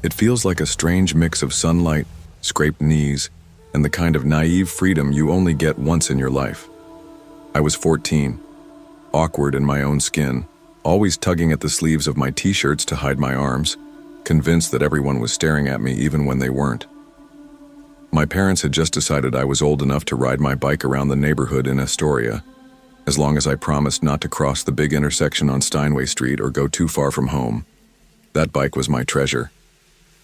it feels like a strange mix of sunlight, scraped knees, and the kind of naive freedom you only get once in your life. I was 14, awkward in my own skin, always tugging at the sleeves of my t-shirts to hide my arms, convinced that everyone was staring at me even when they weren't. My parents had just decided I was old enough to ride my bike around the neighborhood in Astoria, as long as I promised not to cross the big intersection on Steinway Street or go too far from home. That bike was my treasure.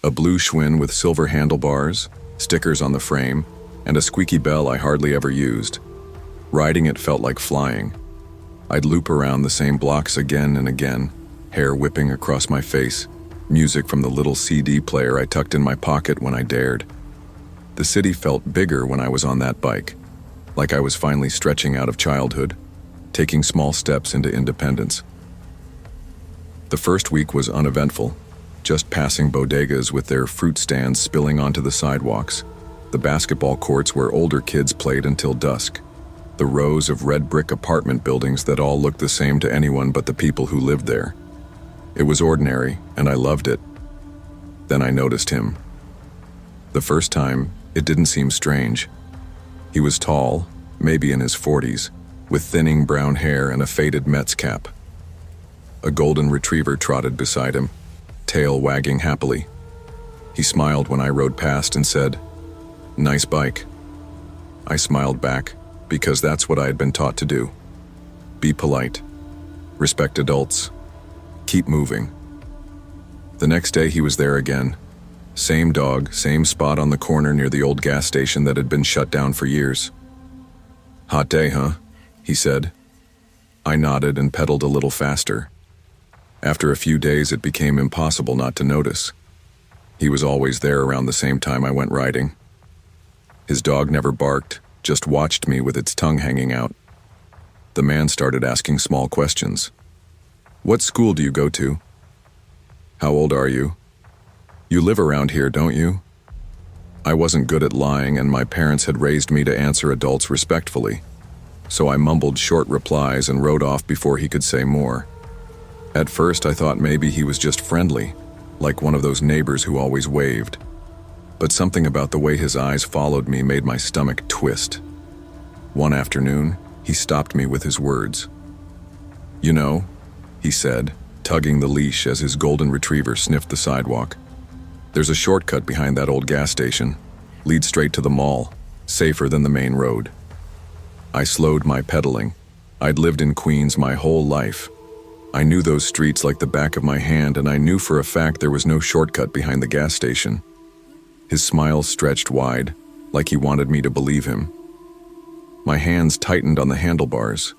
A blue Schwinn with silver handlebars, stickers on the frame, and a squeaky bell I hardly ever used. Riding it felt like flying. I'd loop around the same blocks again and again, hair whipping across my face, music from the little CD player I tucked in my pocket when I dared. The city felt bigger when I was on that bike, like I was finally stretching out of childhood, taking small steps into independence. The first week was uneventful, just passing bodegas with their fruit stands spilling onto the sidewalks, the basketball courts where older kids played until dusk, the rows of red brick apartment buildings that all looked the same to anyone but the people who lived there. It was ordinary, and I loved it. Then I noticed him. The first time, it didn't seem strange. He was tall, maybe in his 40s, with thinning brown hair and a faded Mets cap. A golden retriever trotted beside him, tail wagging happily. He smiled when I rode past and said, "Nice bike." I smiled back, because that's what I had been taught to do. Be polite. Respect adults. Keep moving. The next day he was there again. Same dog, same spot on the corner near the old gas station that had been shut down for years. "Hot day, huh?" he said. I nodded and pedaled a little faster. After a few days, it became impossible not to notice. He was always there around the same time I went riding. His dog never barked, just watched me with its tongue hanging out. The man started asking small questions. "What school do you go to? How old are you? You live around here, don't you?" I wasn't good at lying, and my parents had raised me to answer adults respectfully, so I mumbled short replies and rode off before he could say more. At first, I thought maybe he was just friendly, like one of those neighbors who always waved. But something about the way his eyes followed me made my stomach twist. One afternoon, he stopped me with his words. "You know," he said, tugging the leash as his golden retriever sniffed the sidewalk, "there's a shortcut behind that old gas station. Leads straight to the mall, safer than the main road." I slowed my pedaling. I'd lived in Queens my whole life. I knew those streets like the back of my hand, and I knew for a fact there was no shortcut behind the gas station. His smile stretched wide, like he wanted me to believe him. My hands tightened on the handlebars.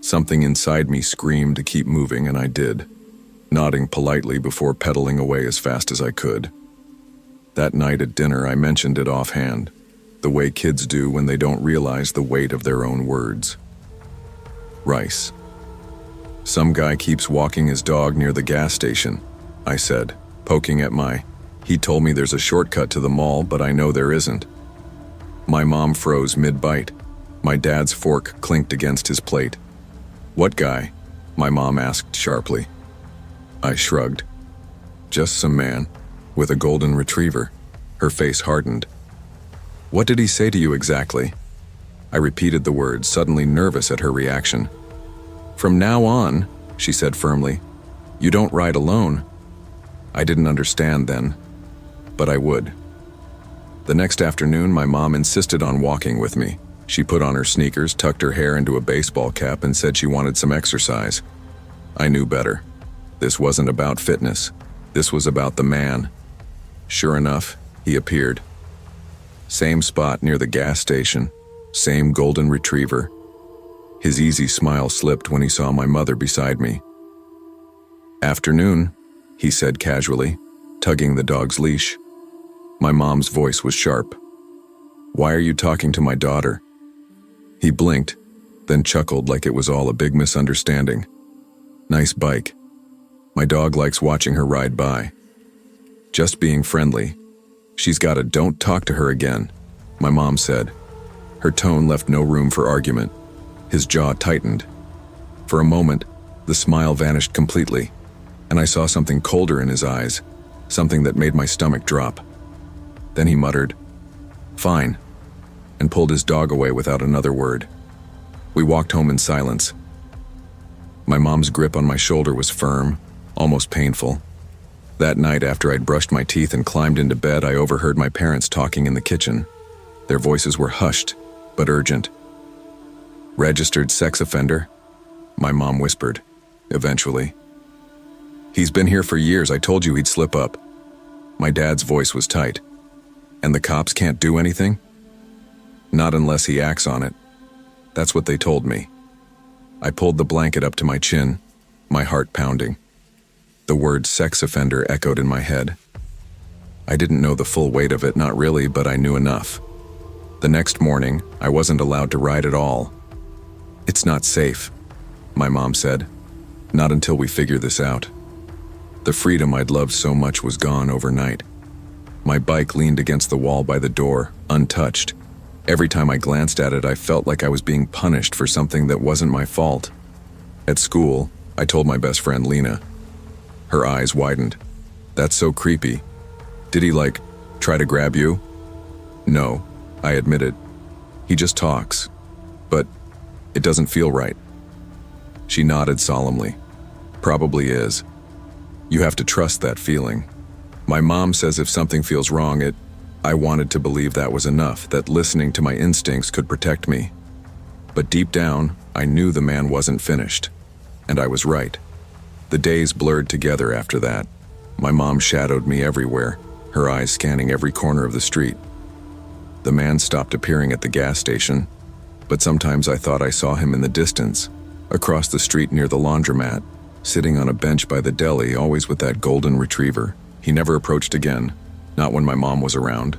Something inside me screamed to keep moving, and I did, nodding politely before pedaling away as fast as I could. That night at dinner, I mentioned it offhand, the way kids do when they don't realize the weight of their own words. Rice. "Some guy keeps walking his dog near the gas station," I said, poking at He told me there's a shortcut to the mall, but I know there isn't. My mom froze mid-bite. My dad's fork clinked against his plate. "What guy?" my mom asked sharply. I shrugged. "Just some man, with a golden retriever." Her face hardened. "What did he say to you exactly?" I repeated the words, suddenly nervous at her reaction. "From now on," she said firmly, "you don't ride alone." I didn't understand then, but I would. The next afternoon, my mom insisted on walking with me. She put on her sneakers, tucked her hair into a baseball cap, and said she wanted some exercise. I knew better. This wasn't about fitness. This was about the man. Sure enough, he appeared. Same spot near the gas station, same golden retriever. His easy smile slipped when he saw my mother beside me. "Afternoon," he said casually, tugging the dog's leash. My mom's voice was sharp. "Why are you talking to my daughter?" He blinked, then chuckled like it was all a big misunderstanding. "Nice bike. My dog likes watching her ride by." "Just being friendly. She's got a don't talk to her again," my mom said. Her tone left no room for argument. His jaw tightened. For a moment, the smile vanished completely, and I saw something colder in his eyes, something that made my stomach drop. Then he muttered, "Fine," and pulled his dog away without another word. We walked home in silence. My mom's grip on my shoulder was firm, almost painful. That night, after I'd brushed my teeth and climbed into bed, I overheard my parents talking in the kitchen. Their voices were hushed, but urgent. "Registered sex offender?" my mom whispered, eventually. "He's been here for years. I told you he'd slip up." My dad's voice was tight. "And the cops can't do anything?" "Not unless he acts on it." That's what they told me. I pulled the blanket up to my chin, my heart pounding. The word sex offender echoed in my head. I didn't know the full weight of it, not really, but I knew enough. The next morning, I wasn't allowed to ride at all. "It's not safe," my mom said. "Not until we figure this out." The freedom I'd loved so much was gone overnight. My bike leaned against the wall by the door, untouched. Every time I glanced at it, I felt like I was being punished for something that wasn't my fault. At school, I told my best friend Lena. Her eyes widened. "That's so creepy. Did he, try to grab you?" "No," I admitted. "He just talks. But it doesn't feel right." She nodded solemnly. "Probably is. You have to trust that feeling. My mom says if something feels wrong, I wanted to believe that was enough, that listening to my instincts could protect me. But deep down, I knew the man wasn't finished. And I was right. The days blurred together after that. My mom shadowed me everywhere, her eyes scanning every corner of the street. The man stopped appearing at the gas station, but sometimes I thought I saw him in the distance, across the street near the laundromat, sitting on a bench by the deli, always with that golden retriever. He never approached again, not when my mom was around,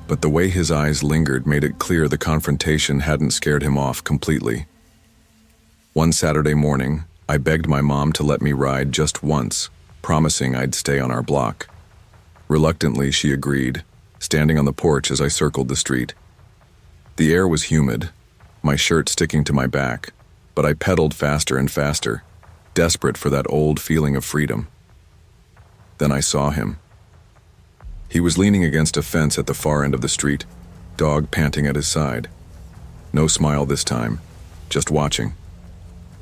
but the way his eyes lingered made it clear the confrontation hadn't scared him off completely. One Saturday morning, I begged my mom to let me ride just once, promising I'd stay on our block. Reluctantly, she agreed, standing on the porch as I circled the street. The air was humid, my shirt sticking to my back, but I pedaled faster and faster, desperate for that old feeling of freedom. Then I saw him. He was leaning against a fence at the far end of the street, dog panting at his side. No smile this time, just watching.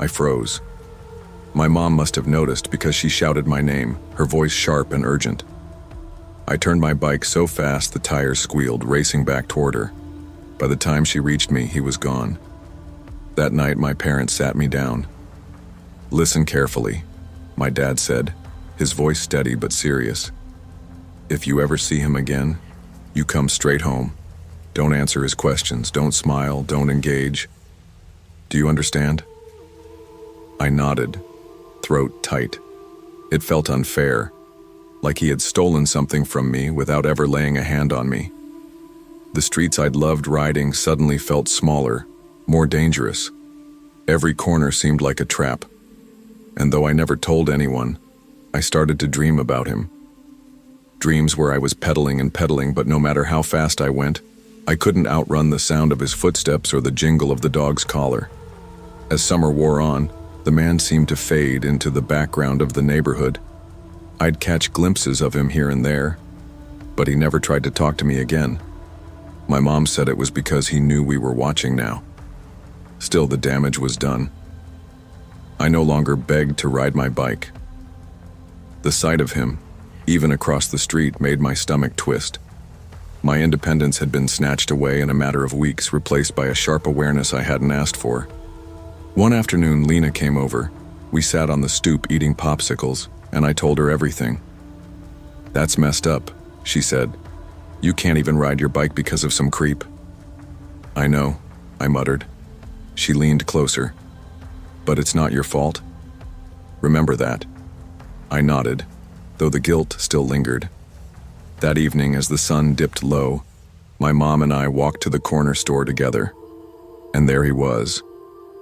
I froze. My mom must have noticed because she shouted my name, her voice sharp and urgent. I turned my bike so fast the tires squealed, racing back toward her. By the time she reached me, he was gone. That night, my parents sat me down. "Listen carefully," my dad said, his voice steady but serious. "If you ever see him again, you come straight home. Don't answer his questions, don't smile, don't engage. Do you understand?" I nodded, throat tight. It felt unfair, like he had stolen something from me without ever laying a hand on me. The streets I'd loved riding suddenly felt smaller, more dangerous. Every corner seemed like a trap. And though I never told anyone, I started to dream about him. Dreams where I was pedaling and pedaling, but no matter how fast I went, I couldn't outrun the sound of his footsteps or the jingle of the dog's collar. As summer wore on, the man seemed to fade into the background of the neighborhood. I'd catch glimpses of him here and there, but he never tried to talk to me again. My mom said it was because he knew we were watching now. Still, the damage was done. I no longer begged to ride my bike. The sight of him, even across the street, made my stomach twist. My independence had been snatched away in a matter of weeks, replaced by a sharp awareness I hadn't asked for. One afternoon, Lena came over. We sat on the stoop eating popsicles, and I told her everything. "That's messed up," she said. "You can't even ride your bike because of some creep." "I know," I muttered. She leaned closer. "But it's not your fault. Remember that." I nodded, though the guilt still lingered. That evening, as the sun dipped low, my mom and I walked to the corner store together. And there he was,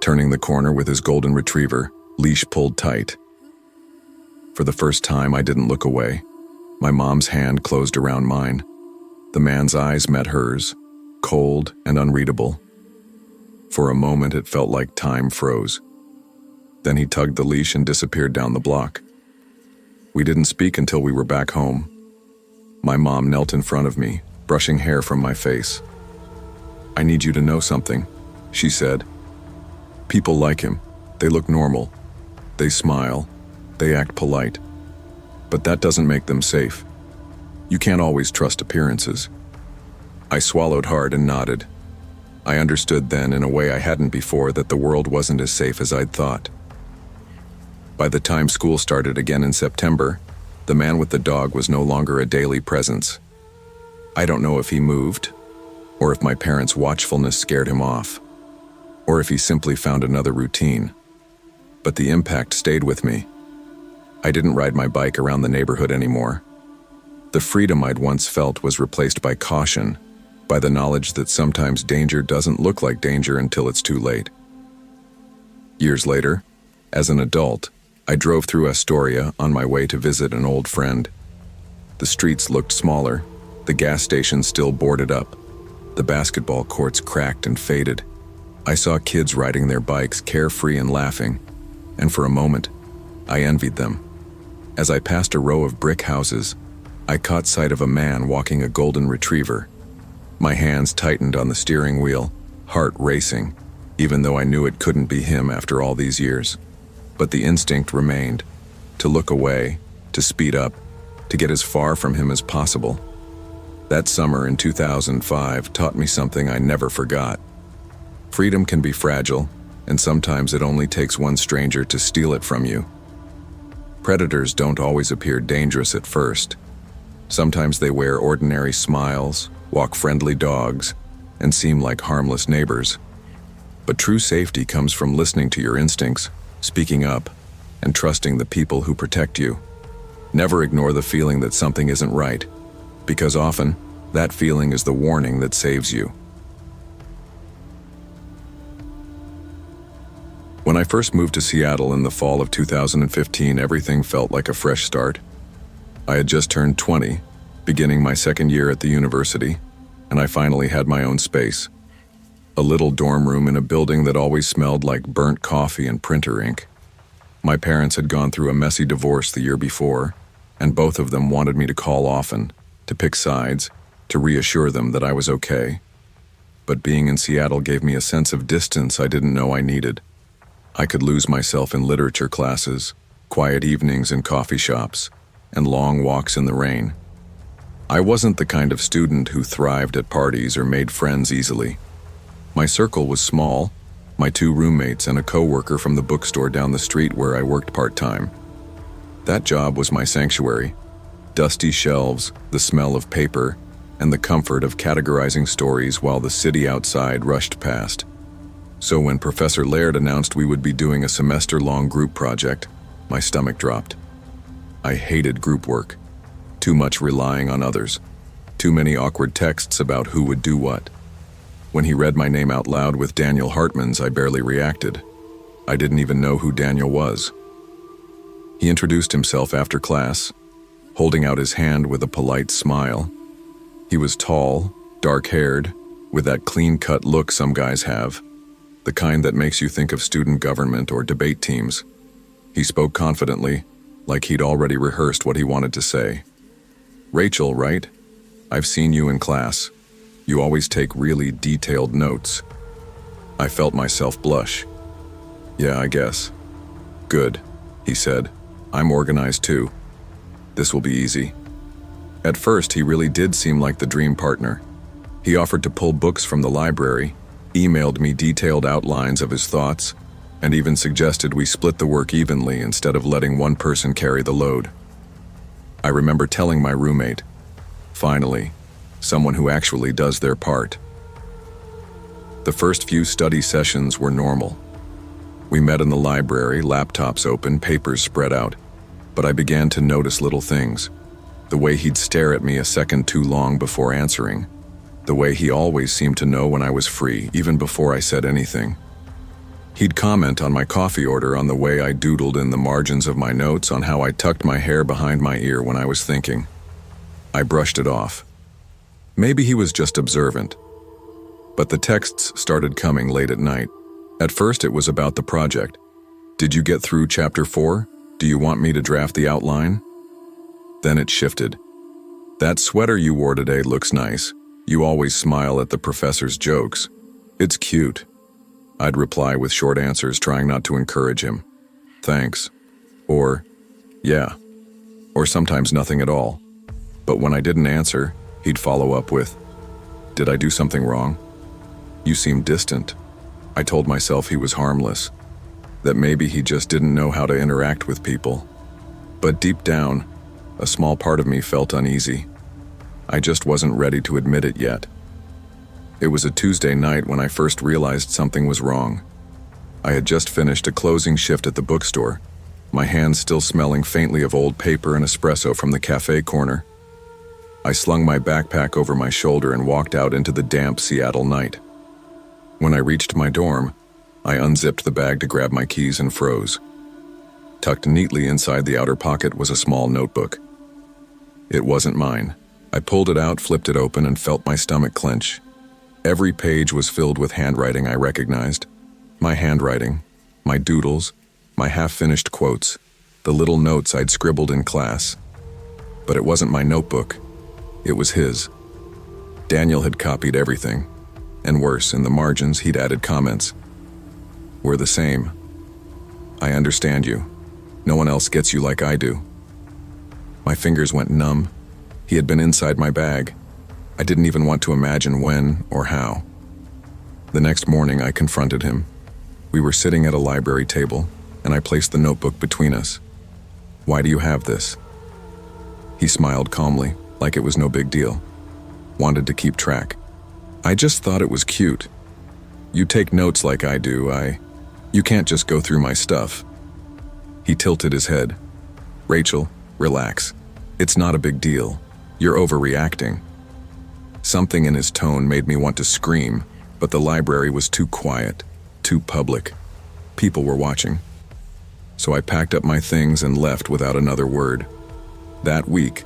turning the corner with his golden retriever, leash pulled tight. For the first time, I didn't look away. My mom's hand closed around mine. The man's eyes met hers, cold and unreadable. For a moment, it felt like time froze. Then he tugged the leash and disappeared down the block. We didn't speak until we were back home. My mom knelt in front of me, brushing hair from my face. "I need you to know something," she said. "People like him. They look normal. They smile, they act polite, but that doesn't make them safe. You can't always trust appearances. I swallowed hard and nodded. I understood then, in a way I hadn't before, that the world wasn't as safe as I'd thought. By the time school started again in September, the man with the dog was no longer a daily presence. I don't know if he moved, or if my parents' watchfulness scared him off, or if he simply found another routine. But the impact stayed with me. I didn't ride my bike around the neighborhood anymore. The freedom I'd once felt was replaced by caution, by the knowledge that sometimes danger doesn't look like danger until it's too late. Years later, as an adult, I drove through Astoria on my way to visit an old friend. The streets looked smaller, the gas station still boarded up, the basketball courts cracked and faded. I saw kids riding their bikes carefree and laughing, and for a moment, I envied them. As I passed a row of brick houses, I caught sight of a man walking a golden retriever. My hands tightened on the steering wheel, heart racing, even though I knew it couldn't be him after all these years. But the instinct remained, to look away, to speed up, to get as far from him as possible. That summer in 2005 taught me something I never forgot. Freedom can be fragile, and sometimes it only takes one stranger to steal it from you. Predators don't always appear dangerous at first. Sometimes they wear ordinary smiles, walk friendly dogs, and seem like harmless neighbors. But true safety comes from listening to your instincts, speaking up, and trusting the people who protect you. Never ignore the feeling that something isn't right, because often, that feeling is the warning that saves you. When I first moved to Seattle in the fall of 2015, everything felt like a fresh start. I had just turned 20, beginning my second year at the university, and I finally had my own space. A little dorm room in a building that always smelled like burnt coffee and printer ink. My parents had gone through a messy divorce the year before, and both of them wanted me to call often, to pick sides, to reassure them that I was okay. But being in Seattle gave me a sense of distance I didn't know I needed. I could lose myself in literature classes, quiet evenings in coffee shops, and long walks in the rain. I wasn't the kind of student who thrived at parties or made friends easily. My circle was small, my 2 roommates and a coworker from the bookstore down the street where I worked part-time. That job was my sanctuary. Dusty shelves, the smell of paper, and the comfort of categorizing stories while the city outside rushed past. So when Professor Laird announced we would be doing a semester-long group project, my stomach dropped. I hated group work. Too much relying on others. Too many awkward texts about who would do what. When he read my name out loud with Daniel Hartman's, I barely reacted. I didn't even know who Daniel was. He introduced himself after class, holding out his hand with a polite smile. He was tall, dark-haired, with that clean-cut look some guys have, the kind that makes you think of student government or debate teams. He spoke confidently, like he'd already rehearsed what he wanted to say. "Rachel, right? I've seen you in class. You always take really detailed notes." I felt myself blush. "Yeah, I guess." "Good," he said. "I'm organized too. This will be easy." At first, he really did seem like the dream partner. He offered to pull books from the library, emailed me detailed outlines of his thoughts, and even suggested we split the work evenly instead of letting one person carry the load. I remember telling my roommate, finally, someone who actually does their part. The first few study sessions were normal. We met in the library, laptops open, papers spread out, but I began to notice little things. The way he'd stare at me a second too long before answering. The way he always seemed to know when I was free, even before I said anything. He'd comment on my coffee order, on the way I doodled in the margins of my notes, on how I tucked my hair behind my ear when I was thinking. I brushed it off. Maybe he was just observant. But the texts started coming late at night. At first it was about the project. "Did you get through chapter 4? Do you want me to draft the outline?" Then it shifted. "That sweater you wore today looks nice. You always smile at the professor's jokes. It's cute." I'd reply with short answers, trying not to encourage him. thanks. Or, yeah. Or sometimes nothing at all. But when I didn't answer, he'd follow up with, did I do something wrong? You seem distant. I told myself he was harmless, that maybe he just didn't know how to interact with people. But deep down, a small part of me felt uneasy. I just wasn't ready to admit it yet. It was a Tuesday night when I first realized something was wrong. I had just finished a closing shift at the bookstore, my hands still smelling faintly of old paper and espresso from the cafe corner. I slung my backpack over my shoulder and walked out into the damp Seattle night. When I reached my dorm, I unzipped the bag to grab my keys and froze. Tucked neatly inside the outer pocket was a small notebook. It wasn't mine. I pulled it out, flipped it open, and felt my stomach clench. Every page was filled with handwriting I recognized. My handwriting, my doodles, my half-finished quotes, the little notes I'd scribbled in class. But it wasn't my notebook. It was his. Daniel had copied everything. And worse, in the margins, he'd added comments. We're the same. I understand you. No one else gets you like I do. My fingers went numb. He had been inside my bag. I didn't even want to imagine when or how. The next morning, I confronted him. We were sitting at a library table, and I placed the notebook between us. Why do you have this? He smiled calmly, like it was no big deal. Wanted to keep track. I just thought it was cute. You take notes like I do, You can't just go through my stuff. He tilted his head. Rachel, relax. It's not a big deal. You're overreacting. Something in his tone made me want to scream, but the library was too quiet, too public. People were watching. So I packed up my things and left without another word. That week,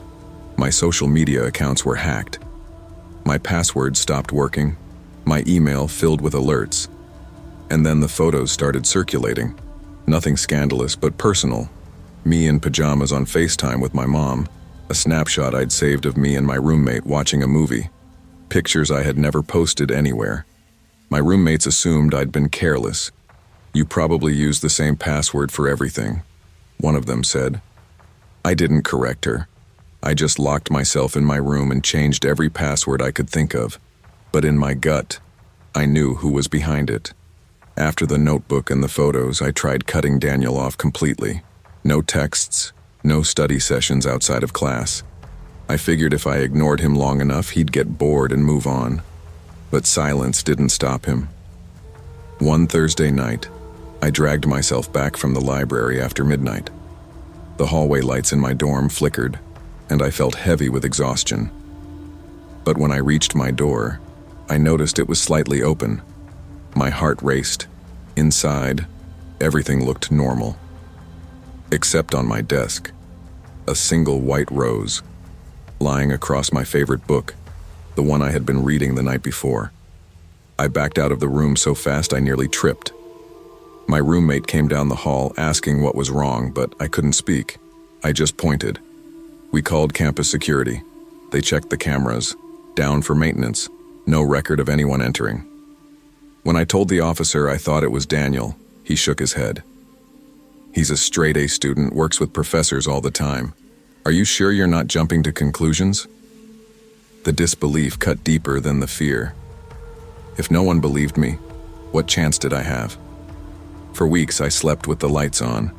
my social media accounts were hacked. My password stopped working, my email filled with alerts. And then the photos started circulating. Nothing scandalous, but personal. Me in pajamas on FaceTime with my mom, a snapshot I'd saved of me and my roommate watching a movie. Pictures I had never posted anywhere. My roommates assumed I'd been careless. You probably used the same password for everything, one of them said. I didn't correct her. I just locked myself in my room and changed every password I could think of. But in my gut, I knew who was behind it. After the notebook and the photos, I tried cutting Daniel off completely. No texts, no study sessions outside of class. I figured if I ignored him long enough, he'd get bored and move on. But silence didn't stop him. One Thursday night, I dragged myself back from the library after midnight. The hallway lights in my dorm flickered, and I felt heavy with exhaustion. But when I reached my door, I noticed it was slightly open. My heart raced. Inside, everything looked normal. Except on my desk, a single white rose, lying across my favorite book, the one I had been reading the night before. I backed out of the room so fast I nearly tripped. My roommate came down the hall asking what was wrong, but I couldn't speak. I just pointed. We called campus security. They checked the cameras, down for maintenance, no record of anyone entering. When I told the officer I thought it was Daniel, he shook his head. He's a straight-A student, works with professors all the time. Are you sure you're not jumping to conclusions? The disbelief cut deeper than the fear. If no one believed me, what chance did I have? For weeks I slept with the lights on.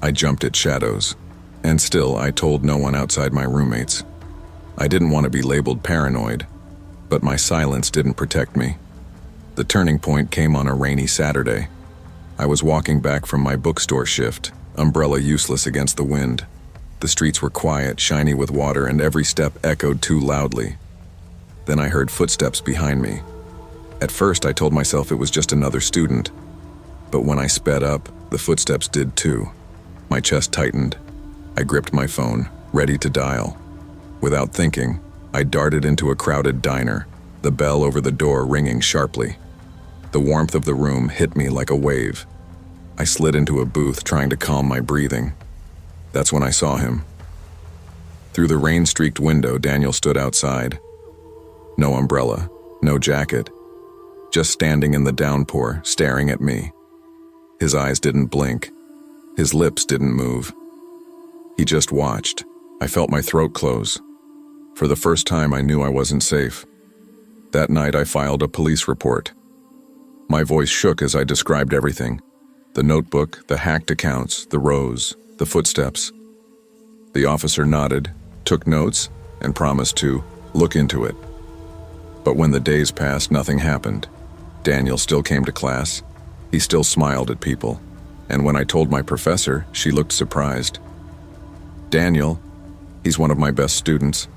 I jumped at shadows. And still, I told no one outside my roommates. I didn't want to be labeled paranoid, but my silence didn't protect me. The turning point came on a rainy Saturday. I was walking back from my bookstore shift, umbrella useless against the wind. The streets were quiet, shiny with water, and every step echoed too loudly. Then I heard footsteps behind me. At first, I told myself it was just another student. But when I sped up, the footsteps did too. My chest tightened. I gripped my phone, ready to dial. Without thinking, I darted into a crowded diner, the bell over the door ringing sharply. The warmth of the room hit me like a wave. I slid into a booth trying to calm my breathing. That's when I saw him. Through the rain-streaked window, Daniel stood outside. No umbrella, no jacket, just standing in the downpour, staring at me. His eyes didn't blink. His lips didn't move. He just watched. I felt my throat close. For the first time, I knew I wasn't safe. That night, I filed a police report. My voice shook as I described everything. The notebook, the hacked accounts, the rows, the footsteps. The officer nodded, took notes, and promised to look into it. But when the days passed, nothing happened. Daniel still came to class. He still smiled at people. And when I told my professor, she looked surprised. Daniel, he's one of my best students.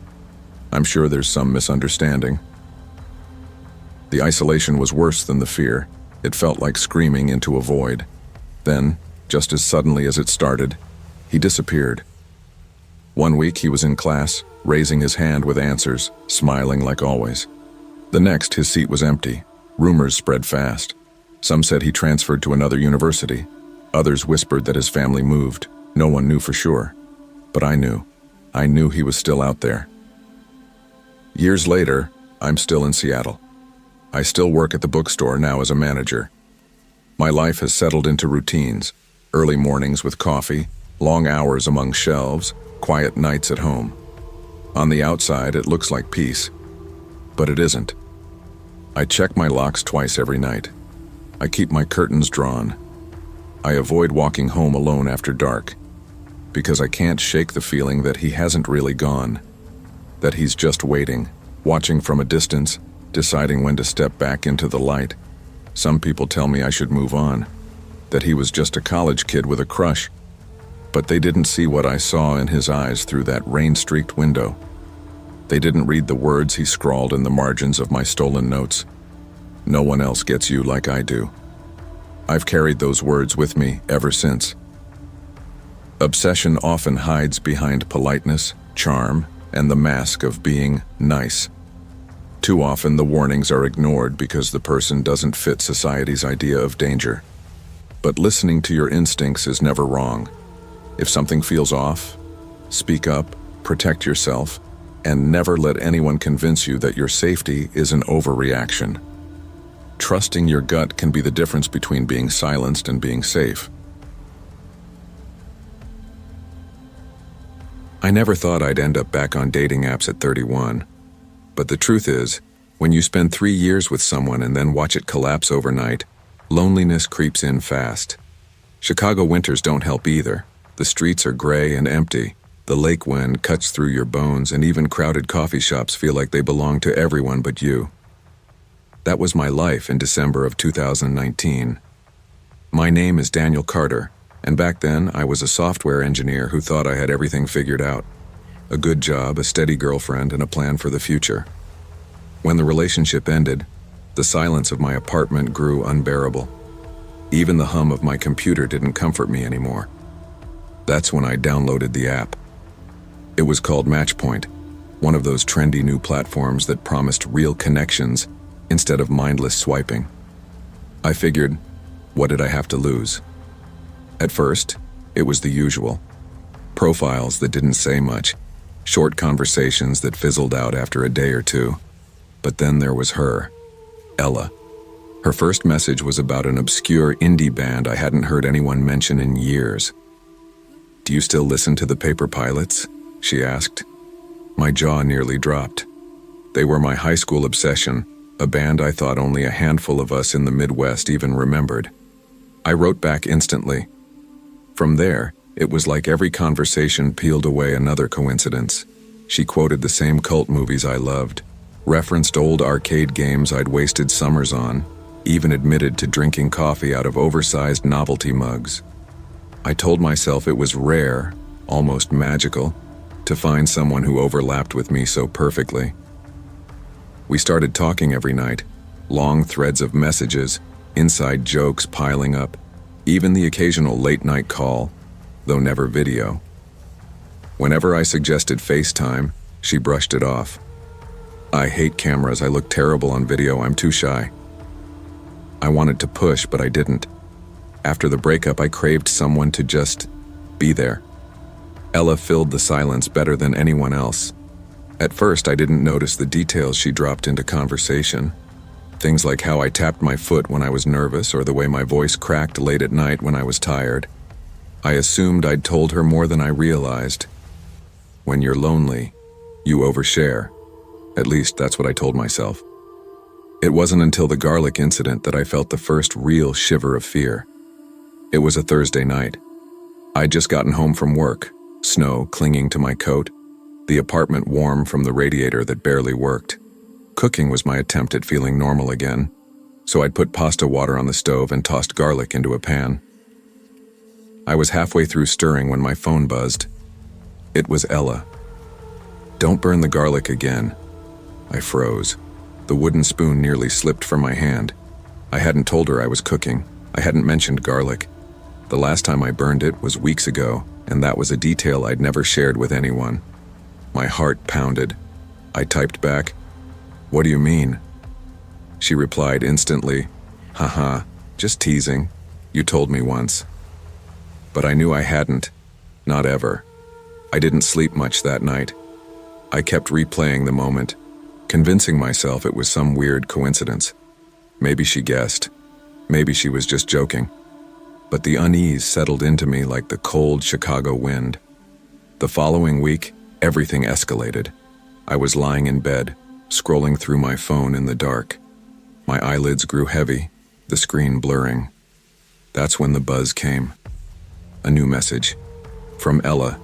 I'm sure there's some misunderstanding. The isolation was worse than the fear. It felt like screaming into a void. Then, just as suddenly as it started, he disappeared. One week he was in class, raising his hand with answers, smiling like always. The next, his seat was empty. Rumors spread fast. Some said he transferred to another university. Others whispered that his family moved. No one knew for sure. But I knew. I knew he was still out there. Years later, I'm still in Seattle. I still work at the bookstore now as a manager. My life has settled into routines, early mornings with coffee, long hours among shelves, quiet nights at home. On the outside, it looks like peace, but it isn't. I check my locks twice every night. I keep my curtains drawn. I avoid walking home alone after dark, because I can't shake the feeling that he hasn't really gone, that he's just waiting, watching from a distance, deciding when to step back into the light. Some people tell me I should move on, that he was just a college kid with a crush, but they didn't see what I saw in his eyes through that rain-streaked window. They didn't read the words he scrawled in the margins of my stolen notes. No one else gets you like I do. I've carried those words with me ever since. Obsession often hides behind politeness, charm, and the mask of being nice. Too often the warnings are ignored because the person doesn't fit society's idea of danger. But listening to your instincts is never wrong. If something feels off, speak up, protect yourself, and never let anyone convince you that your safety is an overreaction. Trusting your gut can be the difference between being silenced and being safe. I never thought I'd end up back on dating apps at 31. But the truth is, when you spend 3 years with someone and then watch it collapse overnight, loneliness creeps in fast. Chicago winters don't help either. The streets are gray and empty. The lake wind cuts through your bones, and even crowded coffee shops feel like they belong to everyone but you. That was my life in December of 2019. My name is Daniel Carter, and back then I was a software engineer who thought I had everything figured out. A good job, a steady girlfriend, and a plan for the future. When the relationship ended, the silence of my apartment grew unbearable. Even the hum of my computer didn't comfort me anymore. That's when I downloaded the app. It was called Matchpoint, one of those trendy new platforms that promised real connections instead of mindless swiping. I figured, what did I have to lose? At first, it was the usual. Profiles that didn't say much, short conversations that fizzled out after a day or two. But then there was her, Ella. Her first message was about an obscure indie band I hadn't heard anyone mention in years. "Do you still listen to the Paper Pilots?" she asked. My jaw nearly dropped. They were my high school obsession, a band I thought only a handful of us in the Midwest even remembered. I wrote back instantly. From there, it was like every conversation peeled away another coincidence. She quoted the same cult movies I loved, referenced old arcade games I'd wasted summers on, even admitted to drinking coffee out of oversized novelty mugs. I told myself it was rare, almost magical, to find someone who overlapped with me so perfectly. We started talking every night, long threads of messages, inside jokes piling up, even the occasional late-night call, though never video. Whenever I suggested FaceTime, she brushed it off. "I hate cameras, I look terrible on video, I'm too shy." I wanted to push, but I didn't. After the breakup, I craved someone to just be there. Ella filled the silence better than anyone else. At first, I didn't notice the details she dropped into conversation. Things like how I tapped my foot when I was nervous or the way my voice cracked late at night when I was tired. I assumed I'd told her more than I realized. When you're lonely, you overshare. At least that's what I told myself. It wasn't until the garlic incident that I felt the first real shiver of fear. It was a Thursday night. I'd just gotten home from work, snow clinging to my coat, the apartment warm from the radiator that barely worked. Cooking was my attempt at feeling normal again, so I'd put pasta water on the stove and tossed garlic into a pan. I was halfway through stirring when my phone buzzed. It was Ella. "Don't burn the garlic again." I froze. The wooden spoon nearly slipped from my hand. I hadn't told her I was cooking. I hadn't mentioned garlic. The last time I burned it was weeks ago, and that was a detail I'd never shared with anyone. My heart pounded. I typed back, "What do you mean?" She replied instantly, "Haha, just teasing. You told me once." But I knew I hadn't. Not ever. I didn't sleep much that night. I kept replaying the moment, convincing myself it was some weird coincidence. Maybe she guessed. Maybe she was just joking. But the unease settled into me like the cold Chicago wind. The following week, everything escalated. I was lying in bed, scrolling through my phone in the dark. My eyelids grew heavy, the screen blurring. That's when the buzz came. A new message. From Ella.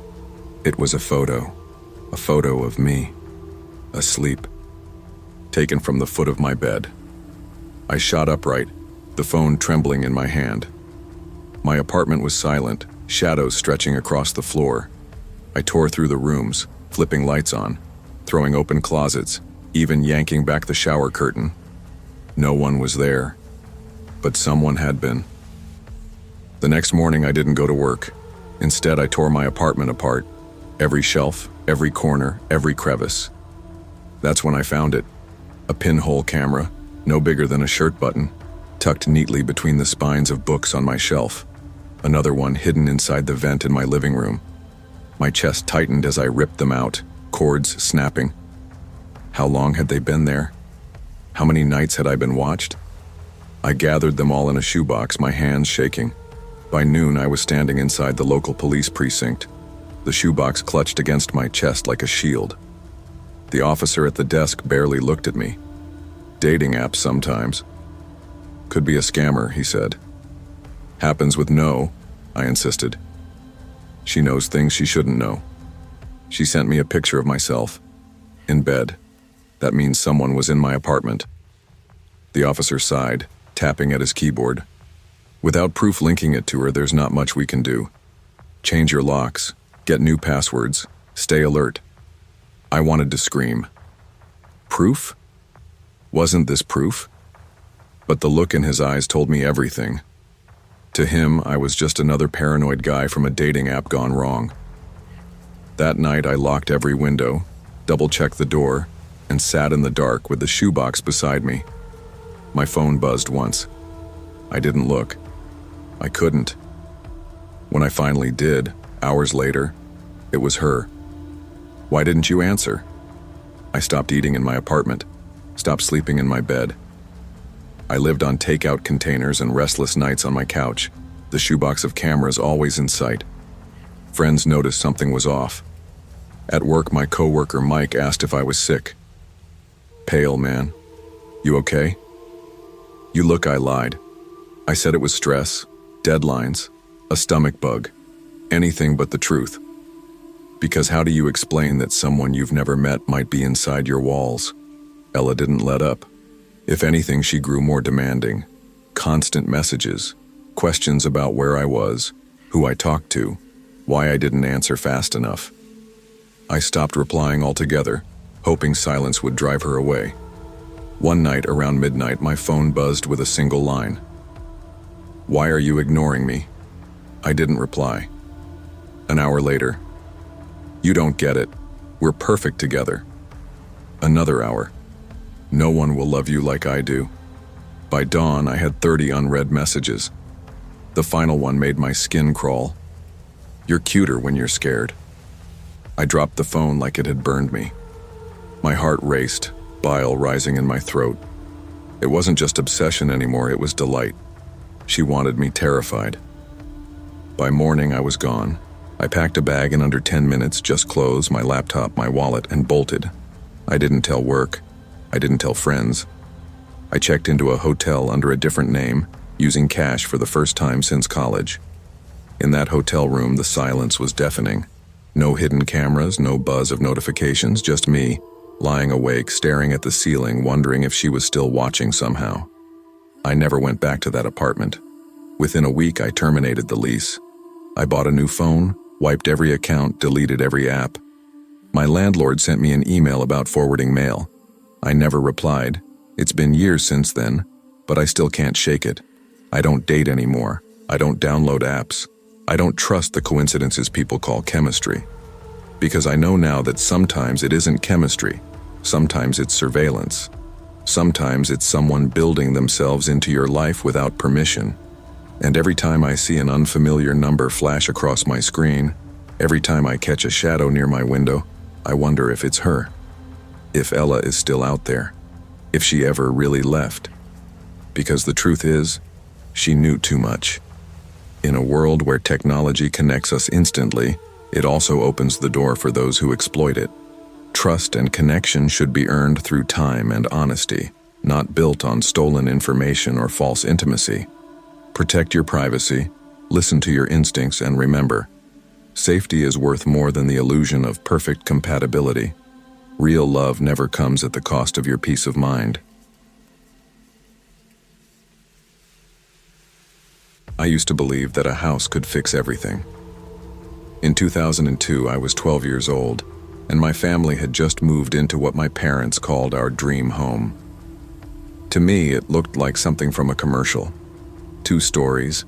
It was a photo of me, asleep, taken from the foot of my bed. I shot upright, the phone trembling in my hand. My apartment was silent, shadows stretching across the floor. I tore through the rooms, flipping lights on, throwing open closets, even yanking back the shower curtain. No one was there, but someone had been. The next morning I didn't go to work. Instead, I tore my apartment apart. Every shelf, every corner, every crevice. That's when I found it. A pinhole camera, no bigger than a shirt button, tucked neatly between the spines of books on my shelf. Another one hidden inside the vent in my living room. My chest tightened as I ripped them out, cords snapping. How long had they been there? How many nights had I been watched? I gathered them all in a shoebox, my hands shaking. By noon, I was standing inside the local police precinct. The shoebox clutched against my chest like a shield. The officer at the desk barely looked at me. "Dating apps sometimes." "Could be a scammer," he said. "Happens with no," I insisted. "She knows things she shouldn't know." She sent me a picture of myself. In bed. That means someone was in my apartment. The officer sighed, tapping at his keyboard. "Without proof linking it to her, there's not much we can do. Change your locks. Get new passwords. Stay alert." I wanted to scream. Proof? Wasn't this proof? But the look in his eyes told me everything. To him, I was just another paranoid guy from a dating app gone wrong. That night, I locked every window, double-checked the door, and sat in the dark with the shoebox beside me. My phone buzzed once. I didn't look. I couldn't. When I finally did, hours later, it was her. "Why didn't you answer?" I stopped eating in my apartment, stopped sleeping in my bed. I lived on takeout containers and restless nights on my couch, the shoebox of cameras always in sight. Friends noticed something was off. At work, my coworker Mike asked if I was sick. "Pale, man. You okay?" "You look," I lied. I said it was stress, deadlines, a stomach bug. Anything but the truth. Because how do you explain that someone you've never met might be inside your walls? Ella didn't let up. If anything, she grew more demanding. Constant messages, questions about where I was, who I talked to, why I didn't answer fast enough. I stopped replying altogether, hoping silence would drive her away. One night around midnight, my phone buzzed with a single line. "Why are you ignoring me?" I didn't reply. An hour later, "You don't get it. We're perfect together." Another hour. "No one will love you like I do." By dawn, I had 30 unread messages. The final one made my skin crawl. "You're cuter when you're scared." I dropped the phone like it had burned me. My heart raced, bile rising in my throat. It wasn't just obsession anymore, it was delight. She wanted me terrified. By morning, I was gone. I packed a bag in under 10 minutes, just clothes, my laptop, my wallet, and bolted. I didn't tell work. I didn't tell friends. I checked into a hotel under a different name, using cash for the first time since college. In that hotel room, the silence was deafening. No hidden cameras, no buzz of notifications, just me, lying awake, staring at the ceiling, wondering if she was still watching somehow. I never went back to that apartment. Within a week, I terminated the lease. I bought a new phone, wiped every account, deleted every app. My landlord sent me an email about forwarding mail. I never replied. It's been years since then, but I still can't shake it. I don't date anymore. I don't download apps. I don't trust the coincidences people call chemistry. Because I know now that sometimes it isn't chemistry. Sometimes it's surveillance. Sometimes it's someone building themselves into your life without permission. And every time I see an unfamiliar number flash across my screen, every time I catch a shadow near my window, I wonder if it's her. If Ella is still out there. If she ever really left. Because the truth is, she knew too much. In a world where technology connects us instantly, it also opens the door for those who exploit it. Trust and connection should be earned through time and honesty, not built on stolen information or false intimacy. Protect your privacy, listen to your instincts, and remember, safety is worth more than the illusion of perfect compatibility. Real love never comes at the cost of your peace of mind. I used to believe that a house could fix everything. In 2002, I was 12 years old, and my family had just moved into what my parents called our dream home. To me, it looked like something from a commercial. 2 stories,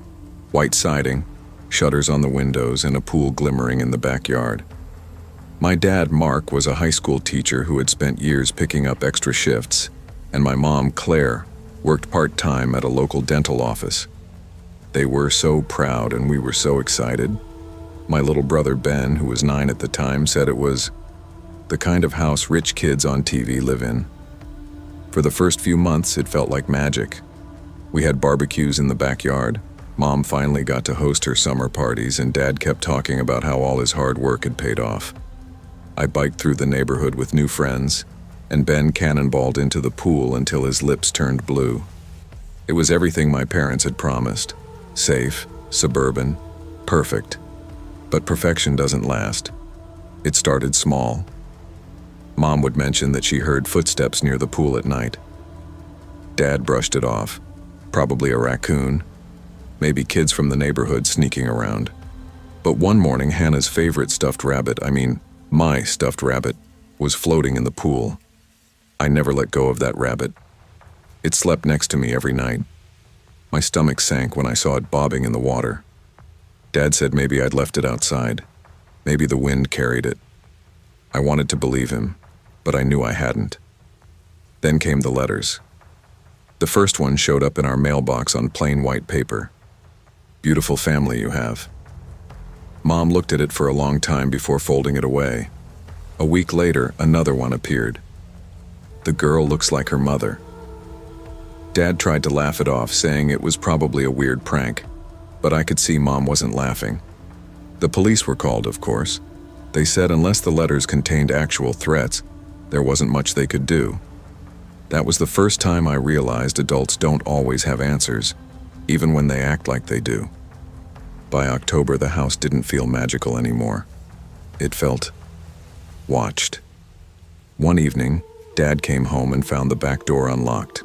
white siding, shutters on the windows, and a pool glimmering in the backyard. My dad, Mark, was a high school teacher who had spent years picking up extra shifts, and my mom, Claire, worked part-time at a local dental office. They were so proud and we were so excited. My little brother, Ben, who was 9 at the time, said it was the kind of house rich kids on TV live in. For the first few months, it felt like magic. We had barbecues in the backyard. Mom finally got to host her summer parties, and Dad kept talking about how all his hard work had paid off. I biked through the neighborhood with new friends, and Ben cannonballed into the pool until his lips turned blue. It was everything my parents had promised. Safe, suburban, perfect. But perfection doesn't last. It started small. Mom would mention that she heard footsteps near the pool at night. Dad brushed it off. Probably a raccoon. Maybe kids from the neighborhood sneaking around. But one morning, Hannah's favorite stuffed rabbit, my stuffed rabbit, was floating in the pool. I never let go of that rabbit. It slept next to me every night. My stomach sank when I saw it bobbing in the water. Dad said maybe I'd left it outside. Maybe the wind carried it. I wanted to believe him, but I knew I hadn't. Then came the letters. The first one showed up in our mailbox on plain white paper. Beautiful family you have. Mom looked at it for a long time before folding it away. A week later, another one appeared. The girl looks like her mother. Dad tried to laugh it off, saying it was probably a weird prank, but I could see Mom wasn't laughing. The police were called, of course. They said unless the letters contained actual threats, there wasn't much they could do. That was the first time I realized adults don't always have answers, even when they act like they do. By October, the house didn't feel magical anymore. It felt watched. One evening, Dad came home and found the back door unlocked.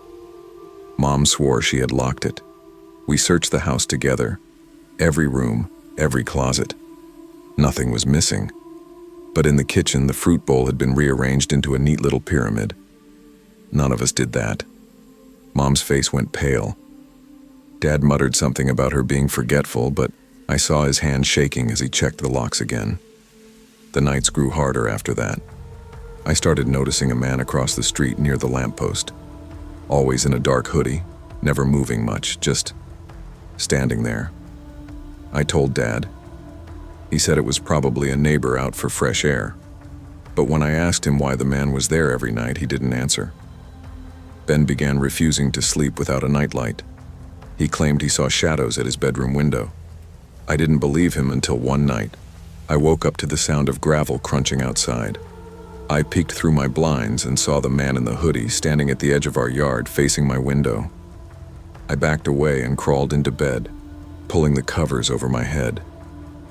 Mom swore she had locked it. We searched the house together. Every room, every closet. Nothing was missing. But in the kitchen, the fruit bowl had been rearranged into a neat little pyramid. None of us did that. Mom's face went pale. Dad muttered something about her being forgetful, but I saw his hand shaking as he checked the locks again. The nights grew harder after that. I started noticing a man across the street near the lamppost. Always in a dark hoodie, never moving much, just standing there. I told Dad. He said it was probably a neighbor out for fresh air. But when I asked him why the man was there every night, he didn't answer. Ben began refusing to sleep without a nightlight. He claimed he saw shadows at his bedroom window. I didn't believe him until one night. I woke up to the sound of gravel crunching outside. I peeked through my blinds and saw the man in the hoodie standing at the edge of our yard facing my window. I backed away and crawled into bed, pulling the covers over my head.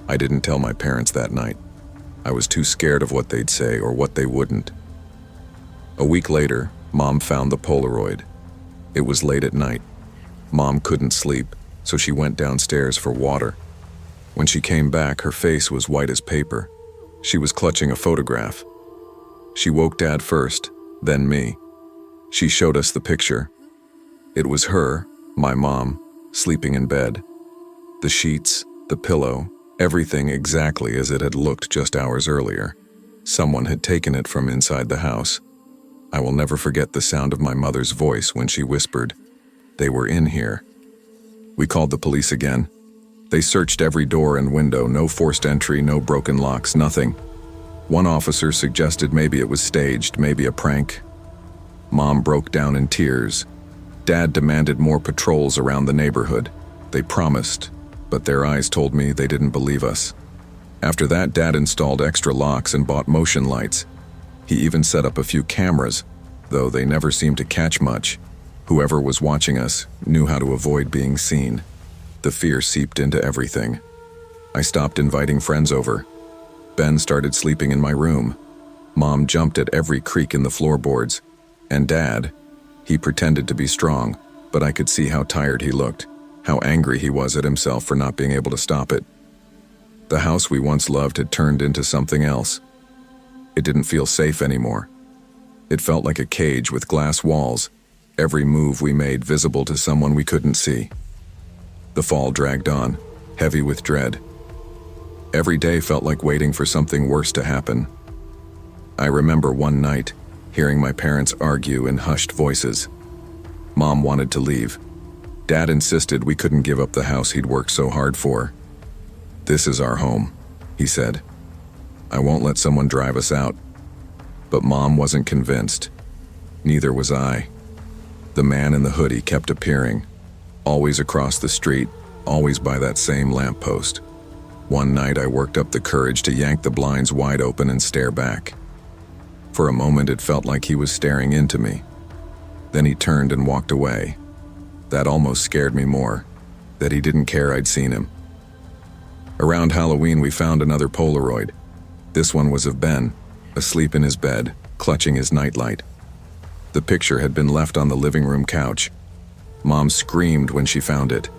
I didn't tell my parents that night. I was too scared of what they'd say or what they wouldn't. A week later, Mom found the Polaroid. It was late at night. Mom couldn't sleep, so she went downstairs for water. When she came back, her face was white as paper. She was clutching a photograph. She woke Dad first, then me. She showed us the picture. It was her, my mom, sleeping in bed. The sheets, the pillow, everything exactly as it had looked just hours earlier. Someone had taken it from inside the house. I will never forget the sound of my mother's voice when she whispered, "They were in here." We called the police again. They searched every door and window, no forced entry, no broken locks, nothing. One officer suggested maybe it was staged, maybe a prank. Mom broke down in tears. Dad demanded more patrols around the neighborhood. They promised, but their eyes told me they didn't believe us. After that, Dad installed extra locks and bought motion lights. He even set up a few cameras, though they never seemed to catch much. Whoever was watching us knew how to avoid being seen. The fear seeped into everything. I stopped inviting friends over. Ben started sleeping in my room. Mom jumped at every creak in the floorboards. And Dad, he pretended to be strong, but I could see how tired he looked, how angry he was at himself for not being able to stop it. The house we once loved had turned into something else. It didn't feel safe anymore. It felt like a cage with glass walls, every move we made visible to someone we couldn't see. The fall dragged on, heavy with dread. Every day felt like waiting for something worse to happen. I remember one night, hearing my parents argue in hushed voices. Mom wanted to leave. Dad insisted we couldn't give up the house he'd worked so hard for. "This is our home," he said. "I won't let someone drive us out." But Mom wasn't convinced. Neither was I. The man in the hoodie kept appearing, always across the street, always by that same lamppost. One night I worked up the courage to yank the blinds wide open and stare back. For a moment it felt like he was staring into me. Then he turned and walked away. That almost scared me more, that he didn't care I'd seen him. Around Halloween we found another Polaroid. This one was of Ben, asleep in his bed, clutching his nightlight. The picture had been left on the living room couch. Mom screamed when she found it.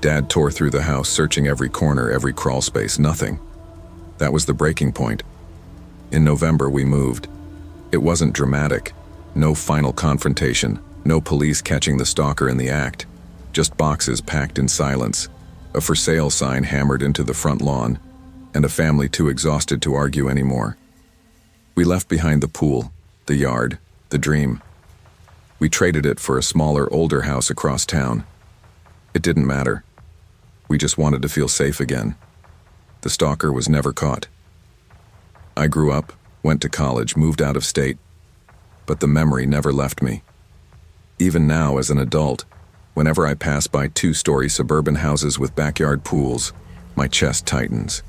Dad tore through the house, searching every corner, every crawl space, nothing. That was the breaking point. In November we moved. It wasn't dramatic. No final confrontation, no police catching the stalker in the act. Just boxes packed in silence, a for sale sign hammered into the front lawn, and a family too exhausted to argue anymore. We left behind the pool, the yard, the dream. We traded it for a smaller, older house across town. It didn't matter. We just wanted to feel safe again. The stalker was never caught. I grew up, went to college, moved out of state, but the memory never left me. Even now, as an adult, whenever I pass by two-story suburban houses with backyard pools, my chest tightens.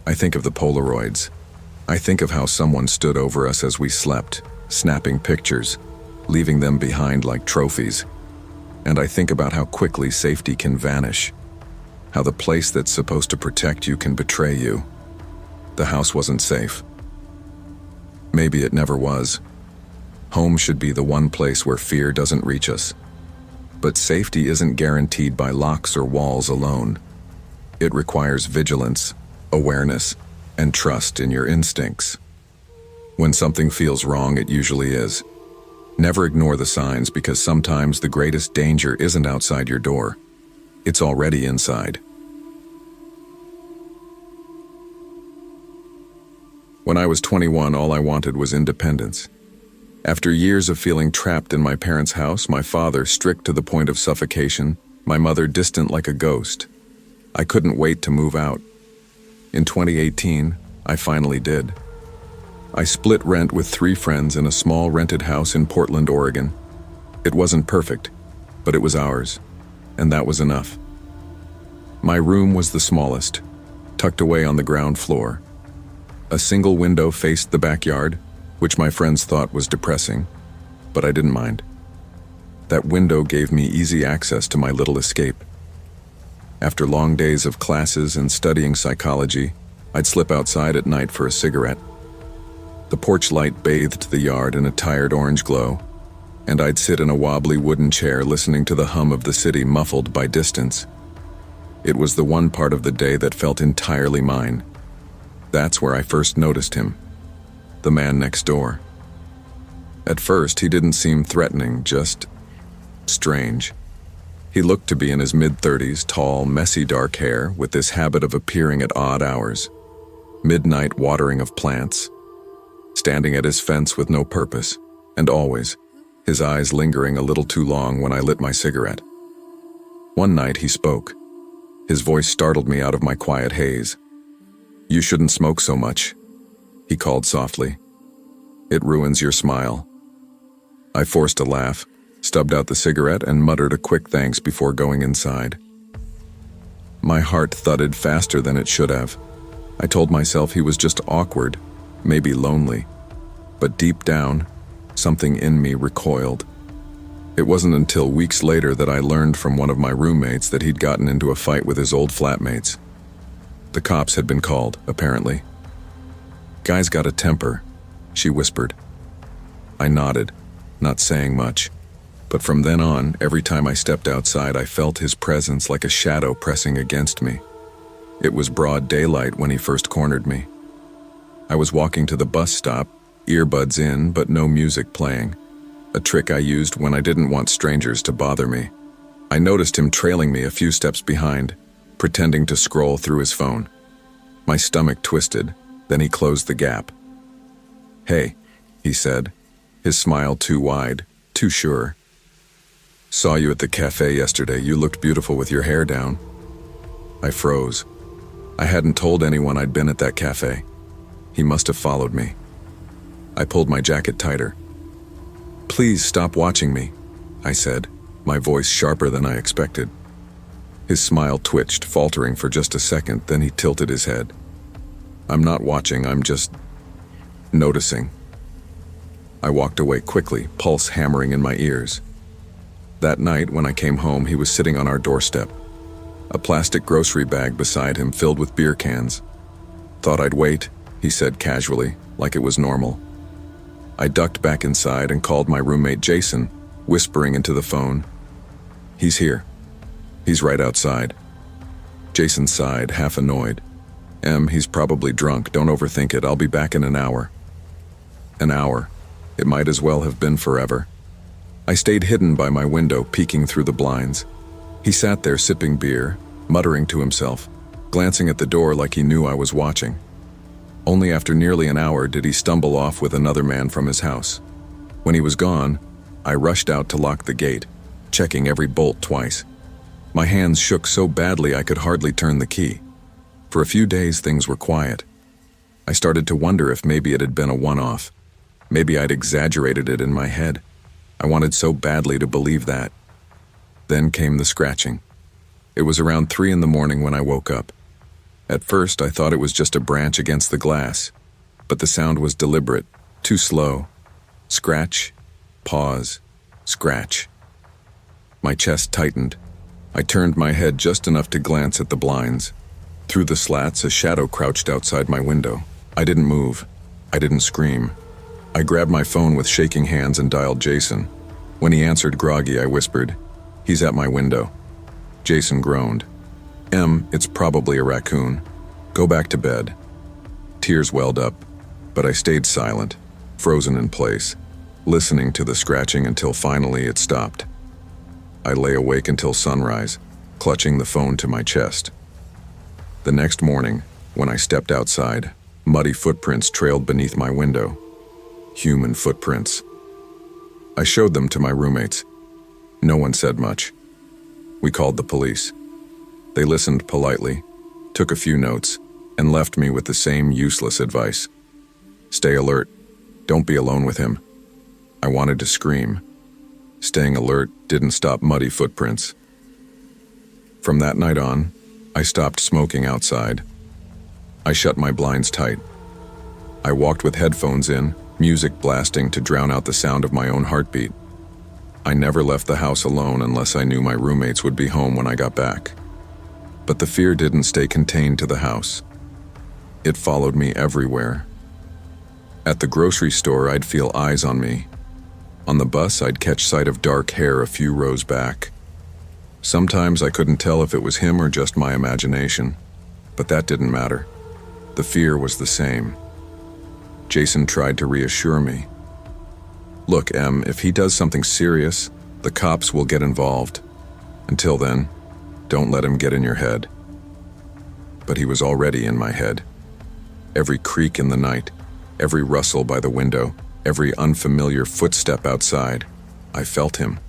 I think of the Polaroids. I think of how someone stood over us as we slept, snapping pictures, leaving them behind like trophies. And I think about how quickly safety can vanish, how the place that's supposed to protect you can betray you. The house wasn't safe. Maybe it never was. Home should be the one place where fear doesn't reach us. But safety isn't guaranteed by locks or walls alone. It requires vigilance, awareness, and trust in your instincts. When something feels wrong, it usually is. Never ignore the signs, because sometimes the greatest danger isn't outside your door. It's already inside. When I was 21, all I wanted was independence. After years of feeling trapped in my parents' house, my father strict to the point of suffocation, my mother distant like a ghost, I couldn't wait to move out. In 2018, I finally did. I split rent with 3 friends in a small rented house in Portland, Oregon. It wasn't perfect, but it was ours, and that was enough. My room was the smallest, tucked away on the ground floor. A single window faced the backyard, which my friends thought was depressing, but I didn't mind. That window gave me easy access to my little escape. After long days of classes and studying psychology, I'd slip outside at night for a cigarette. The porch light bathed the yard in a tired orange glow, and I'd sit in a wobbly wooden chair listening to the hum of the city muffled by distance. It was the one part of the day that felt entirely mine. That's where I first noticed him, the man next door. At first, he didn't seem threatening, just strange. He looked to be in his mid-30s, tall, messy dark hair, with this habit of appearing at odd hours. Midnight watering of plants, standing at his fence with no purpose, and always, his eyes lingering a little too long when I lit my cigarette. One night he spoke. His voice startled me out of my quiet haze. "You shouldn't smoke so much," he called softly. "It ruins your smile." I forced a laugh, stubbed out the cigarette, and muttered a quick thanks before going inside. My heart thudded faster than it should have. I told myself he was just awkward, maybe lonely. But deep down, something in me recoiled. It wasn't until weeks later that I learned from one of my roommates that he'd gotten into a fight with his old flatmates. The cops had been called, apparently. "Guy's got a temper," she whispered. I nodded, not saying much. But from then on, every time I stepped outside, I felt his presence like a shadow pressing against me. It was broad daylight when he first cornered me. I was walking to the bus stop, earbuds in, but no music playing, a trick I used when I didn't want strangers to bother me. I noticed him trailing me a few steps behind, pretending to scroll through his phone. My stomach twisted, then he closed the gap. "Hey," he said, his smile too wide, too sure. "Saw you at the cafe yesterday. You looked beautiful with your hair down." I froze. I hadn't told anyone I'd been at that cafe. He must have followed me. I pulled my jacket tighter. "Please stop watching me," I said, my voice sharper than I expected. His smile twitched, faltering for just a second, then he tilted his head. "I'm not watching, I'm just noticing." I walked away quickly, pulse hammering in my ears. That night, when I came home, he was sitting on our doorstep, a plastic grocery bag beside him filled with beer cans. "Thought I'd wait," he said casually, like it was normal. I ducked back inside and called my roommate Jason, whispering into the phone. "He's here. He's right outside." Jason sighed, half annoyed. He's probably drunk. Don't overthink it. I'll be back in an hour." An hour. It might as well have been forever. I stayed hidden by my window, peeking through the blinds. He sat there sipping beer, muttering to himself, glancing at the door like he knew I was watching. Only after nearly an hour did he stumble off with another man from his house. When he was gone, I rushed out to lock the gate, checking every bolt twice. My hands shook so badly I could hardly turn the key. For a few days, things were quiet. I started to wonder if maybe it had been a one-off. Maybe I'd exaggerated it in my head. I wanted so badly to believe that. Then came the scratching. It was around 3 a.m. when I woke up. At first, I thought it was just a branch against the glass, but the sound was deliberate, too slow. Scratch, pause, scratch. My chest tightened. I turned my head just enough to glance at the blinds. Through the slats, a shadow crouched outside my window. I didn't move. I didn't scream. I grabbed my phone with shaking hands and dialed Jason. When he answered groggy, I whispered, "He's at my window." Jason groaned. It's probably a raccoon. Go back to bed." Tears welled up, but I stayed silent, frozen in place, listening to the scratching until finally it stopped. I lay awake until sunrise, clutching the phone to my chest. The next morning, when I stepped outside, muddy footprints trailed beneath my window. Human footprints. I showed them to my roommates. No one said much. We called the police. They listened politely, took a few notes, and left me with the same useless advice. Stay alert. Don't be alone with him. I wanted to scream. Staying alert didn't stop muddy footprints. From that night on, I stopped smoking outside. I shut my blinds tight. I walked with headphones in, music blasting to drown out the sound of my own heartbeat. I never left the house alone unless I knew my roommates would be home when I got back. But the fear didn't stay contained to the house. It followed me everywhere. At the grocery store, I'd feel eyes on me. On the bus, I'd catch sight of dark hair a few rows back. Sometimes I couldn't tell if it was him or just my imagination, but that didn't matter. The fear was the same. Jason tried to reassure me. Look, Em, if he does something serious, the cops will get involved. Until then, don't let him get in your head. But he was already in my head. Every creak in the night, every rustle by the window, every unfamiliar footstep outside, I felt him.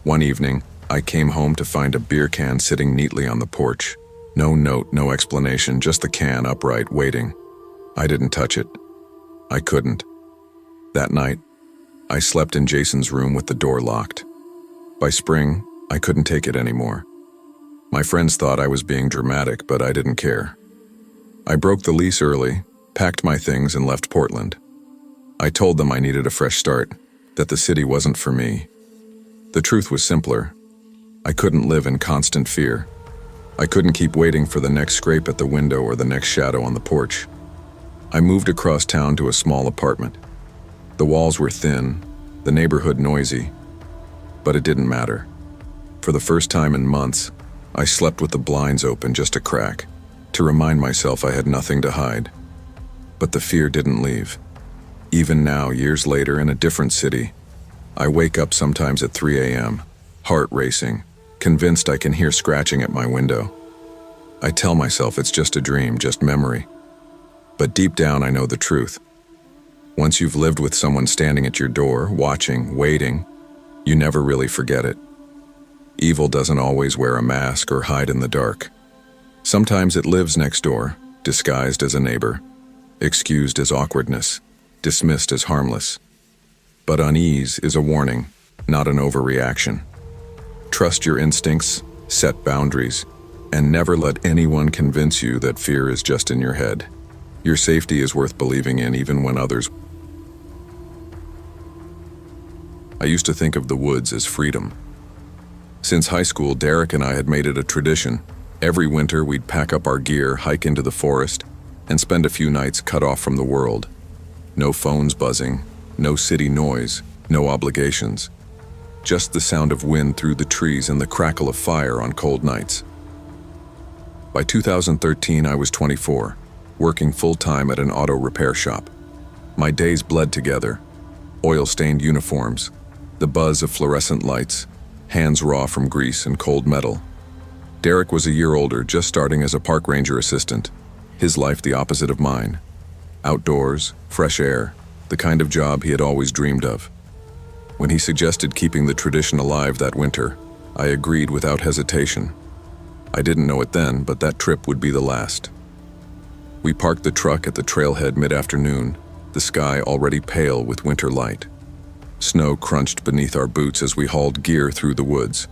One evening, I came home to find a beer can sitting neatly on the porch. No note, no explanation, just the can upright, waiting. I didn't touch it. I couldn't. That night, I slept in Jason's room with the door locked. By spring, I couldn't take it anymore. My friends thought I was being dramatic, but I didn't care. I broke the lease early, packed my things, and left Portland. I told them I needed a fresh start, that the city wasn't for me. The truth was simpler. I couldn't live in constant fear. I couldn't keep waiting for the next scrape at the window or the next shadow on the porch. I moved across town to a small apartment. The walls were thin, the neighborhood noisy, but it didn't matter. For the first time in months, I slept with the blinds open just a crack, to remind myself I had nothing to hide. But the fear didn't leave. Even now, years later in a different city, I wake up sometimes at 3 a.m., heart racing, convinced I can hear scratching at my window. I tell myself it's just a dream, just memory. But deep down I know the truth. Once you've lived with someone standing at your door, watching, waiting, you never really forget it. Evil doesn't always wear a mask or hide in the dark. Sometimes it lives next door, disguised as a neighbor, excused as awkwardness, dismissed as harmless. But unease is a warning, not an overreaction. Trust your instincts, set boundaries, and never let anyone convince you that fear is just in your head. Your safety is worth believing in even when others. I used to think of the woods as freedom. Since high school, Derek and I had made it a tradition. Every winter, we'd pack up our gear, hike into the forest, and spend a few nights cut off from the world. No phones buzzing, no city noise, no obligations. Just the sound of wind through the trees and the crackle of fire on cold nights. By 2013, I was 24, working full-time at an auto repair shop. My days bled together. Oil-stained uniforms, the buzz of fluorescent lights, hands raw from grease and cold metal. Derek was a year older, just starting as a park ranger assistant. His life the opposite of mine. Outdoors, fresh air, the kind of job he had always dreamed of. When he suggested keeping the tradition alive that winter, I agreed without hesitation. I didn't know it then, but that trip would be the last. We parked the truck at the trailhead mid-afternoon, the sky already pale with winter light. Snow crunched beneath our boots as we hauled gear through the woods.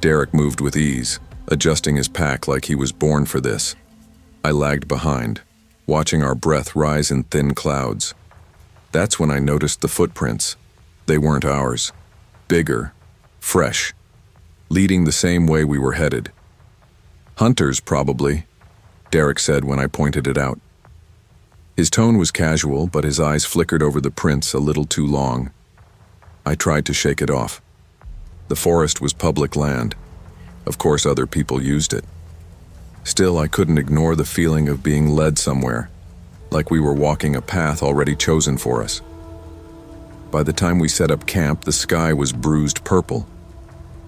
Derek moved with ease, adjusting his pack like he was born for this. I lagged behind, watching our breath rise in thin clouds. That's when I noticed the footprints. They weren't ours. Bigger, fresh, leading the same way we were headed. Hunters, probably, Derek said when I pointed it out. His tone was casual, but his eyes flickered over the prints a little too long. I tried to shake it off. The forest was public land. Of course, other people used it. Still, I couldn't ignore the feeling of being led somewhere, like we were walking a path already chosen for us. By the time we set up camp, the sky was bruised purple.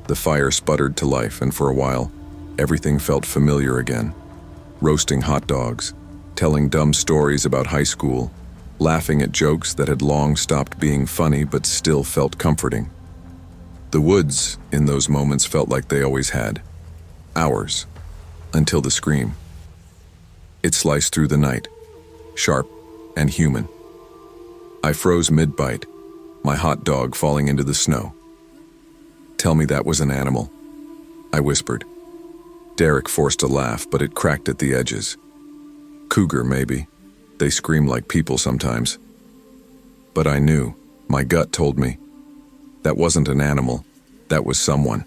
The fire sputtered to life, and for a while, everything felt familiar again. Roasting hot dogs, telling dumb stories about high school, laughing at jokes that had long stopped being funny but still felt comforting. The woods, in those moments, felt like they always had. Ours. Until the scream. It sliced through the night, sharp and human. I froze mid-bite, my hot dog falling into the snow. "Tell me that was an animal," I whispered. Derek forced a laugh, but it cracked at the edges. Cougar, maybe. They scream like people sometimes. But I knew. My gut told me. That wasn't an animal. That was someone.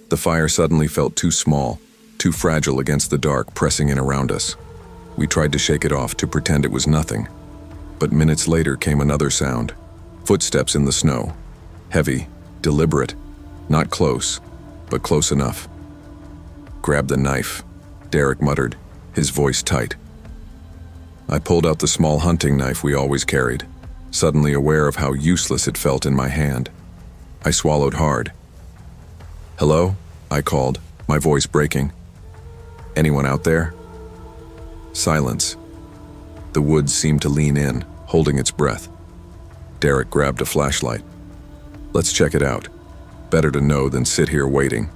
The fire suddenly felt too small, too fragile against the dark pressing in around us. We tried to shake it off, to pretend it was nothing. But minutes later came another sound. Footsteps in the snow. Heavy, deliberate, not close, but close enough. "Grab the knife," Derek muttered, his voice tight. I pulled out the small hunting knife we always carried, suddenly aware of how useless it felt in my hand. I swallowed hard. "Hello?" I called, my voice breaking. "Anyone out there?" Silence. The woods seemed to lean in, holding its breath. Derek grabbed a flashlight. "Let's check it out. Better to know than sit here waiting."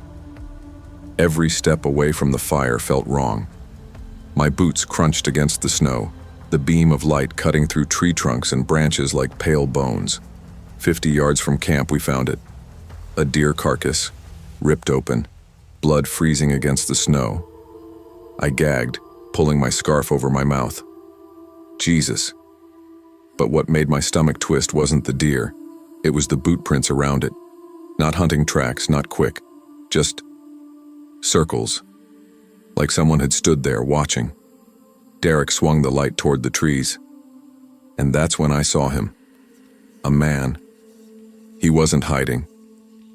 Every step away from the fire felt wrong. My boots crunched against the snow, the beam of light cutting through tree trunks and branches like pale bones. 50 yards from camp we found it. A deer carcass, ripped open, blood freezing against the snow. I gagged, pulling my scarf over my mouth. Jesus. But what made my stomach twist wasn't the deer. It was the boot prints around it. Not hunting tracks, not quick. Just circles. Like someone had stood there watching. Derek swung the light toward the trees. And that's when I saw him. A man. He wasn't hiding.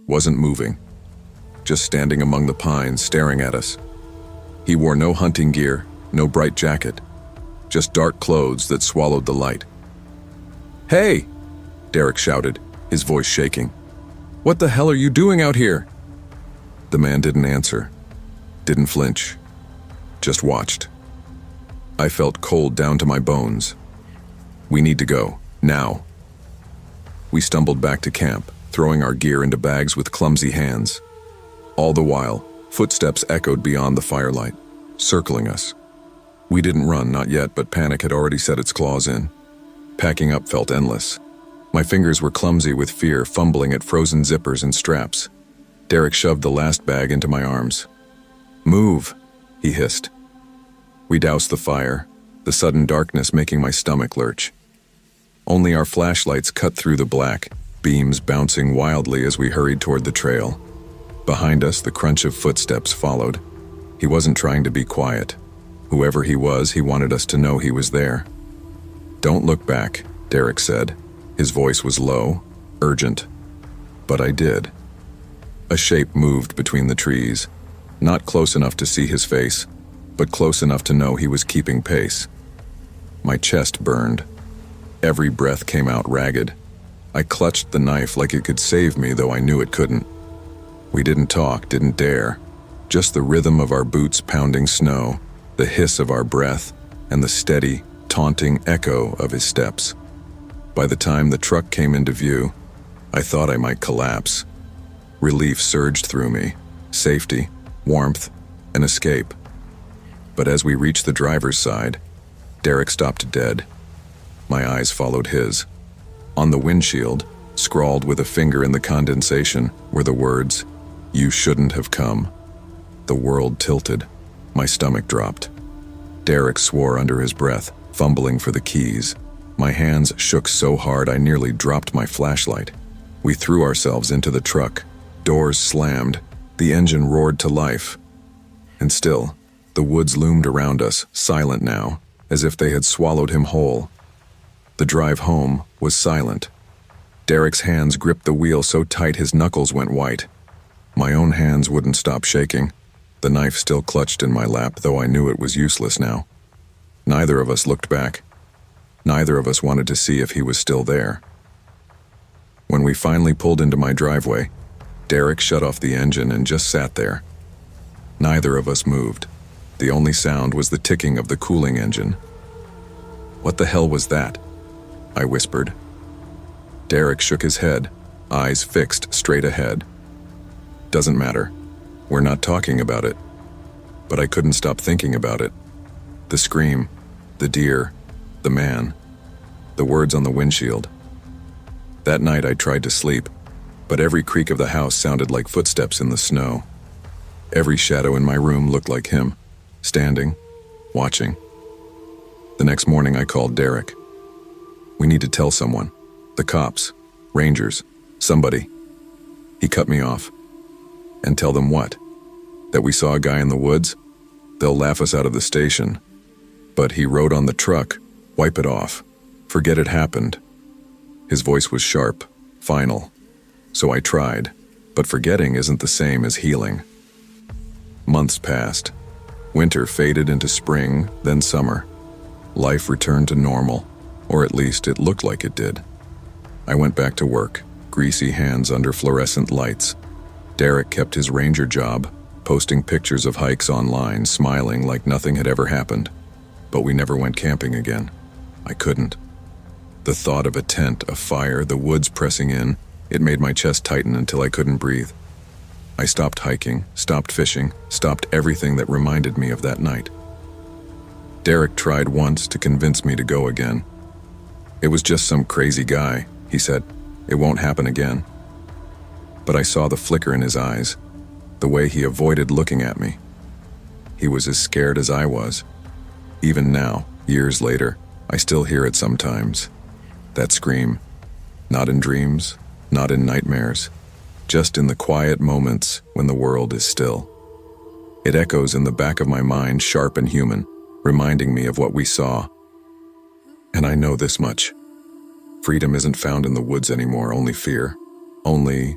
Wasn't moving. Just standing among the pines, staring at us. He wore no hunting gear, no bright jacket. Just dark clothes that swallowed the light. "Hey!" Derek shouted, his voice shaking. "What the hell are you doing out here?" The man didn't answer. Didn't flinch. Just watched. I felt cold down to my bones. "We need to go. Now." We stumbled back to camp, throwing our gear into bags with clumsy hands. All the while, footsteps echoed beyond the firelight, circling us. We didn't run, not yet, but panic had already set its claws in. Packing up felt endless. My fingers were clumsy with fear, fumbling at frozen zippers and straps. Derek shoved the last bag into my arms. "Move," he hissed. We doused the fire, the sudden darkness making my stomach lurch. Only our flashlights cut through the black, beams bouncing wildly as we hurried toward the trail. Behind us, the crunch of footsteps followed. He wasn't trying to be quiet. Whoever he was, he wanted us to know he was there. "Don't look back," Derek said. His voice was low, urgent. But I did. A shape moved between the trees, not close enough to see his face, but close enough to know he was keeping pace. My chest burned. Every breath came out ragged. I clutched the knife like it could save me, though I knew it couldn't. We didn't talk, didn't dare. Just the rhythm of our boots pounding snow, the hiss of our breath, and the steady, taunting echo of his steps. By the time the truck came into view, I thought I might collapse. Relief surged through me. Safety, warmth, an escape. But as we reached the driver's side, Derek stopped dead. My eyes followed his. On the windshield, scrawled with a finger in the condensation, were the words, "You shouldn't have come." The world tilted. My stomach dropped. Derek swore under his breath, fumbling for the keys. My hands shook so hard I nearly dropped my flashlight. We threw ourselves into the truck. Doors slammed. The engine roared to life. And still, the woods loomed around us, silent now, as if they had swallowed him whole. The drive home was silent. Derek's hands gripped the wheel so tight his knuckles went white. My own hands wouldn't stop shaking. The knife still clutched in my lap, though I knew it was useless now. Neither of us looked back. Neither of us wanted to see if he was still there. When we finally pulled into my driveway, Derek shut off the engine and just sat there. Neither of us moved. The only sound was the ticking of the cooling engine. "What the hell was that?" I whispered. Derek shook his head, eyes fixed straight ahead. "Doesn't matter. We're not talking about it." But I couldn't stop thinking about it. The scream, the deer, the man, the words on the windshield. That night I tried to sleep, but every creak of the house sounded like footsteps in the snow. Every shadow in my room looked like him, standing, watching. The next morning I called Derek. We need to tell someone. The cops, rangers, somebody. He cut me off. And tell them what? That we saw a guy in the woods? They'll laugh us out of the station. But he wrote on the truck, wipe it off. Forget it happened. His voice was sharp, final. So I tried, but forgetting isn't the same as healing. Months passed. Winter faded into spring, then summer. Life returned to normal, or at least it looked like it did. I went back to work, greasy hands under fluorescent lights. Derek kept his ranger job, posting pictures of hikes online, smiling like nothing had ever happened. But we never went camping again. I couldn't. The thought of a tent, a fire, the woods pressing in, it made my chest tighten until I couldn't breathe. I stopped hiking, stopped fishing, stopped everything that reminded me of that night. Derek tried once to convince me to go again. It was just some crazy guy, he said. It won't happen again. But I saw the flicker in his eyes, the way he avoided looking at me. He was as scared as I was. Even now, years later, I still hear it sometimes. That scream. Not in dreams, not in nightmares, just in the quiet moments when the world is still. It echoes in the back of my mind, sharp and human, reminding me of what we saw. And I know this much. Freedom isn't found in the woods anymore, only fear. Only...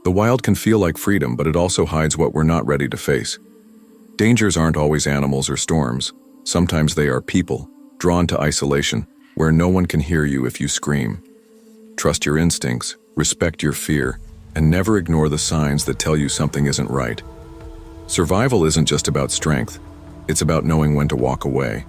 The wild can feel like freedom, but it also hides what we're not ready to face. Dangers aren't always animals or storms. Sometimes they are people, drawn to isolation, where no one can hear you if you scream. Trust your instincts, respect your fear, and never ignore the signs that tell you something isn't right. Survival isn't just about strength. It's about knowing when to walk away.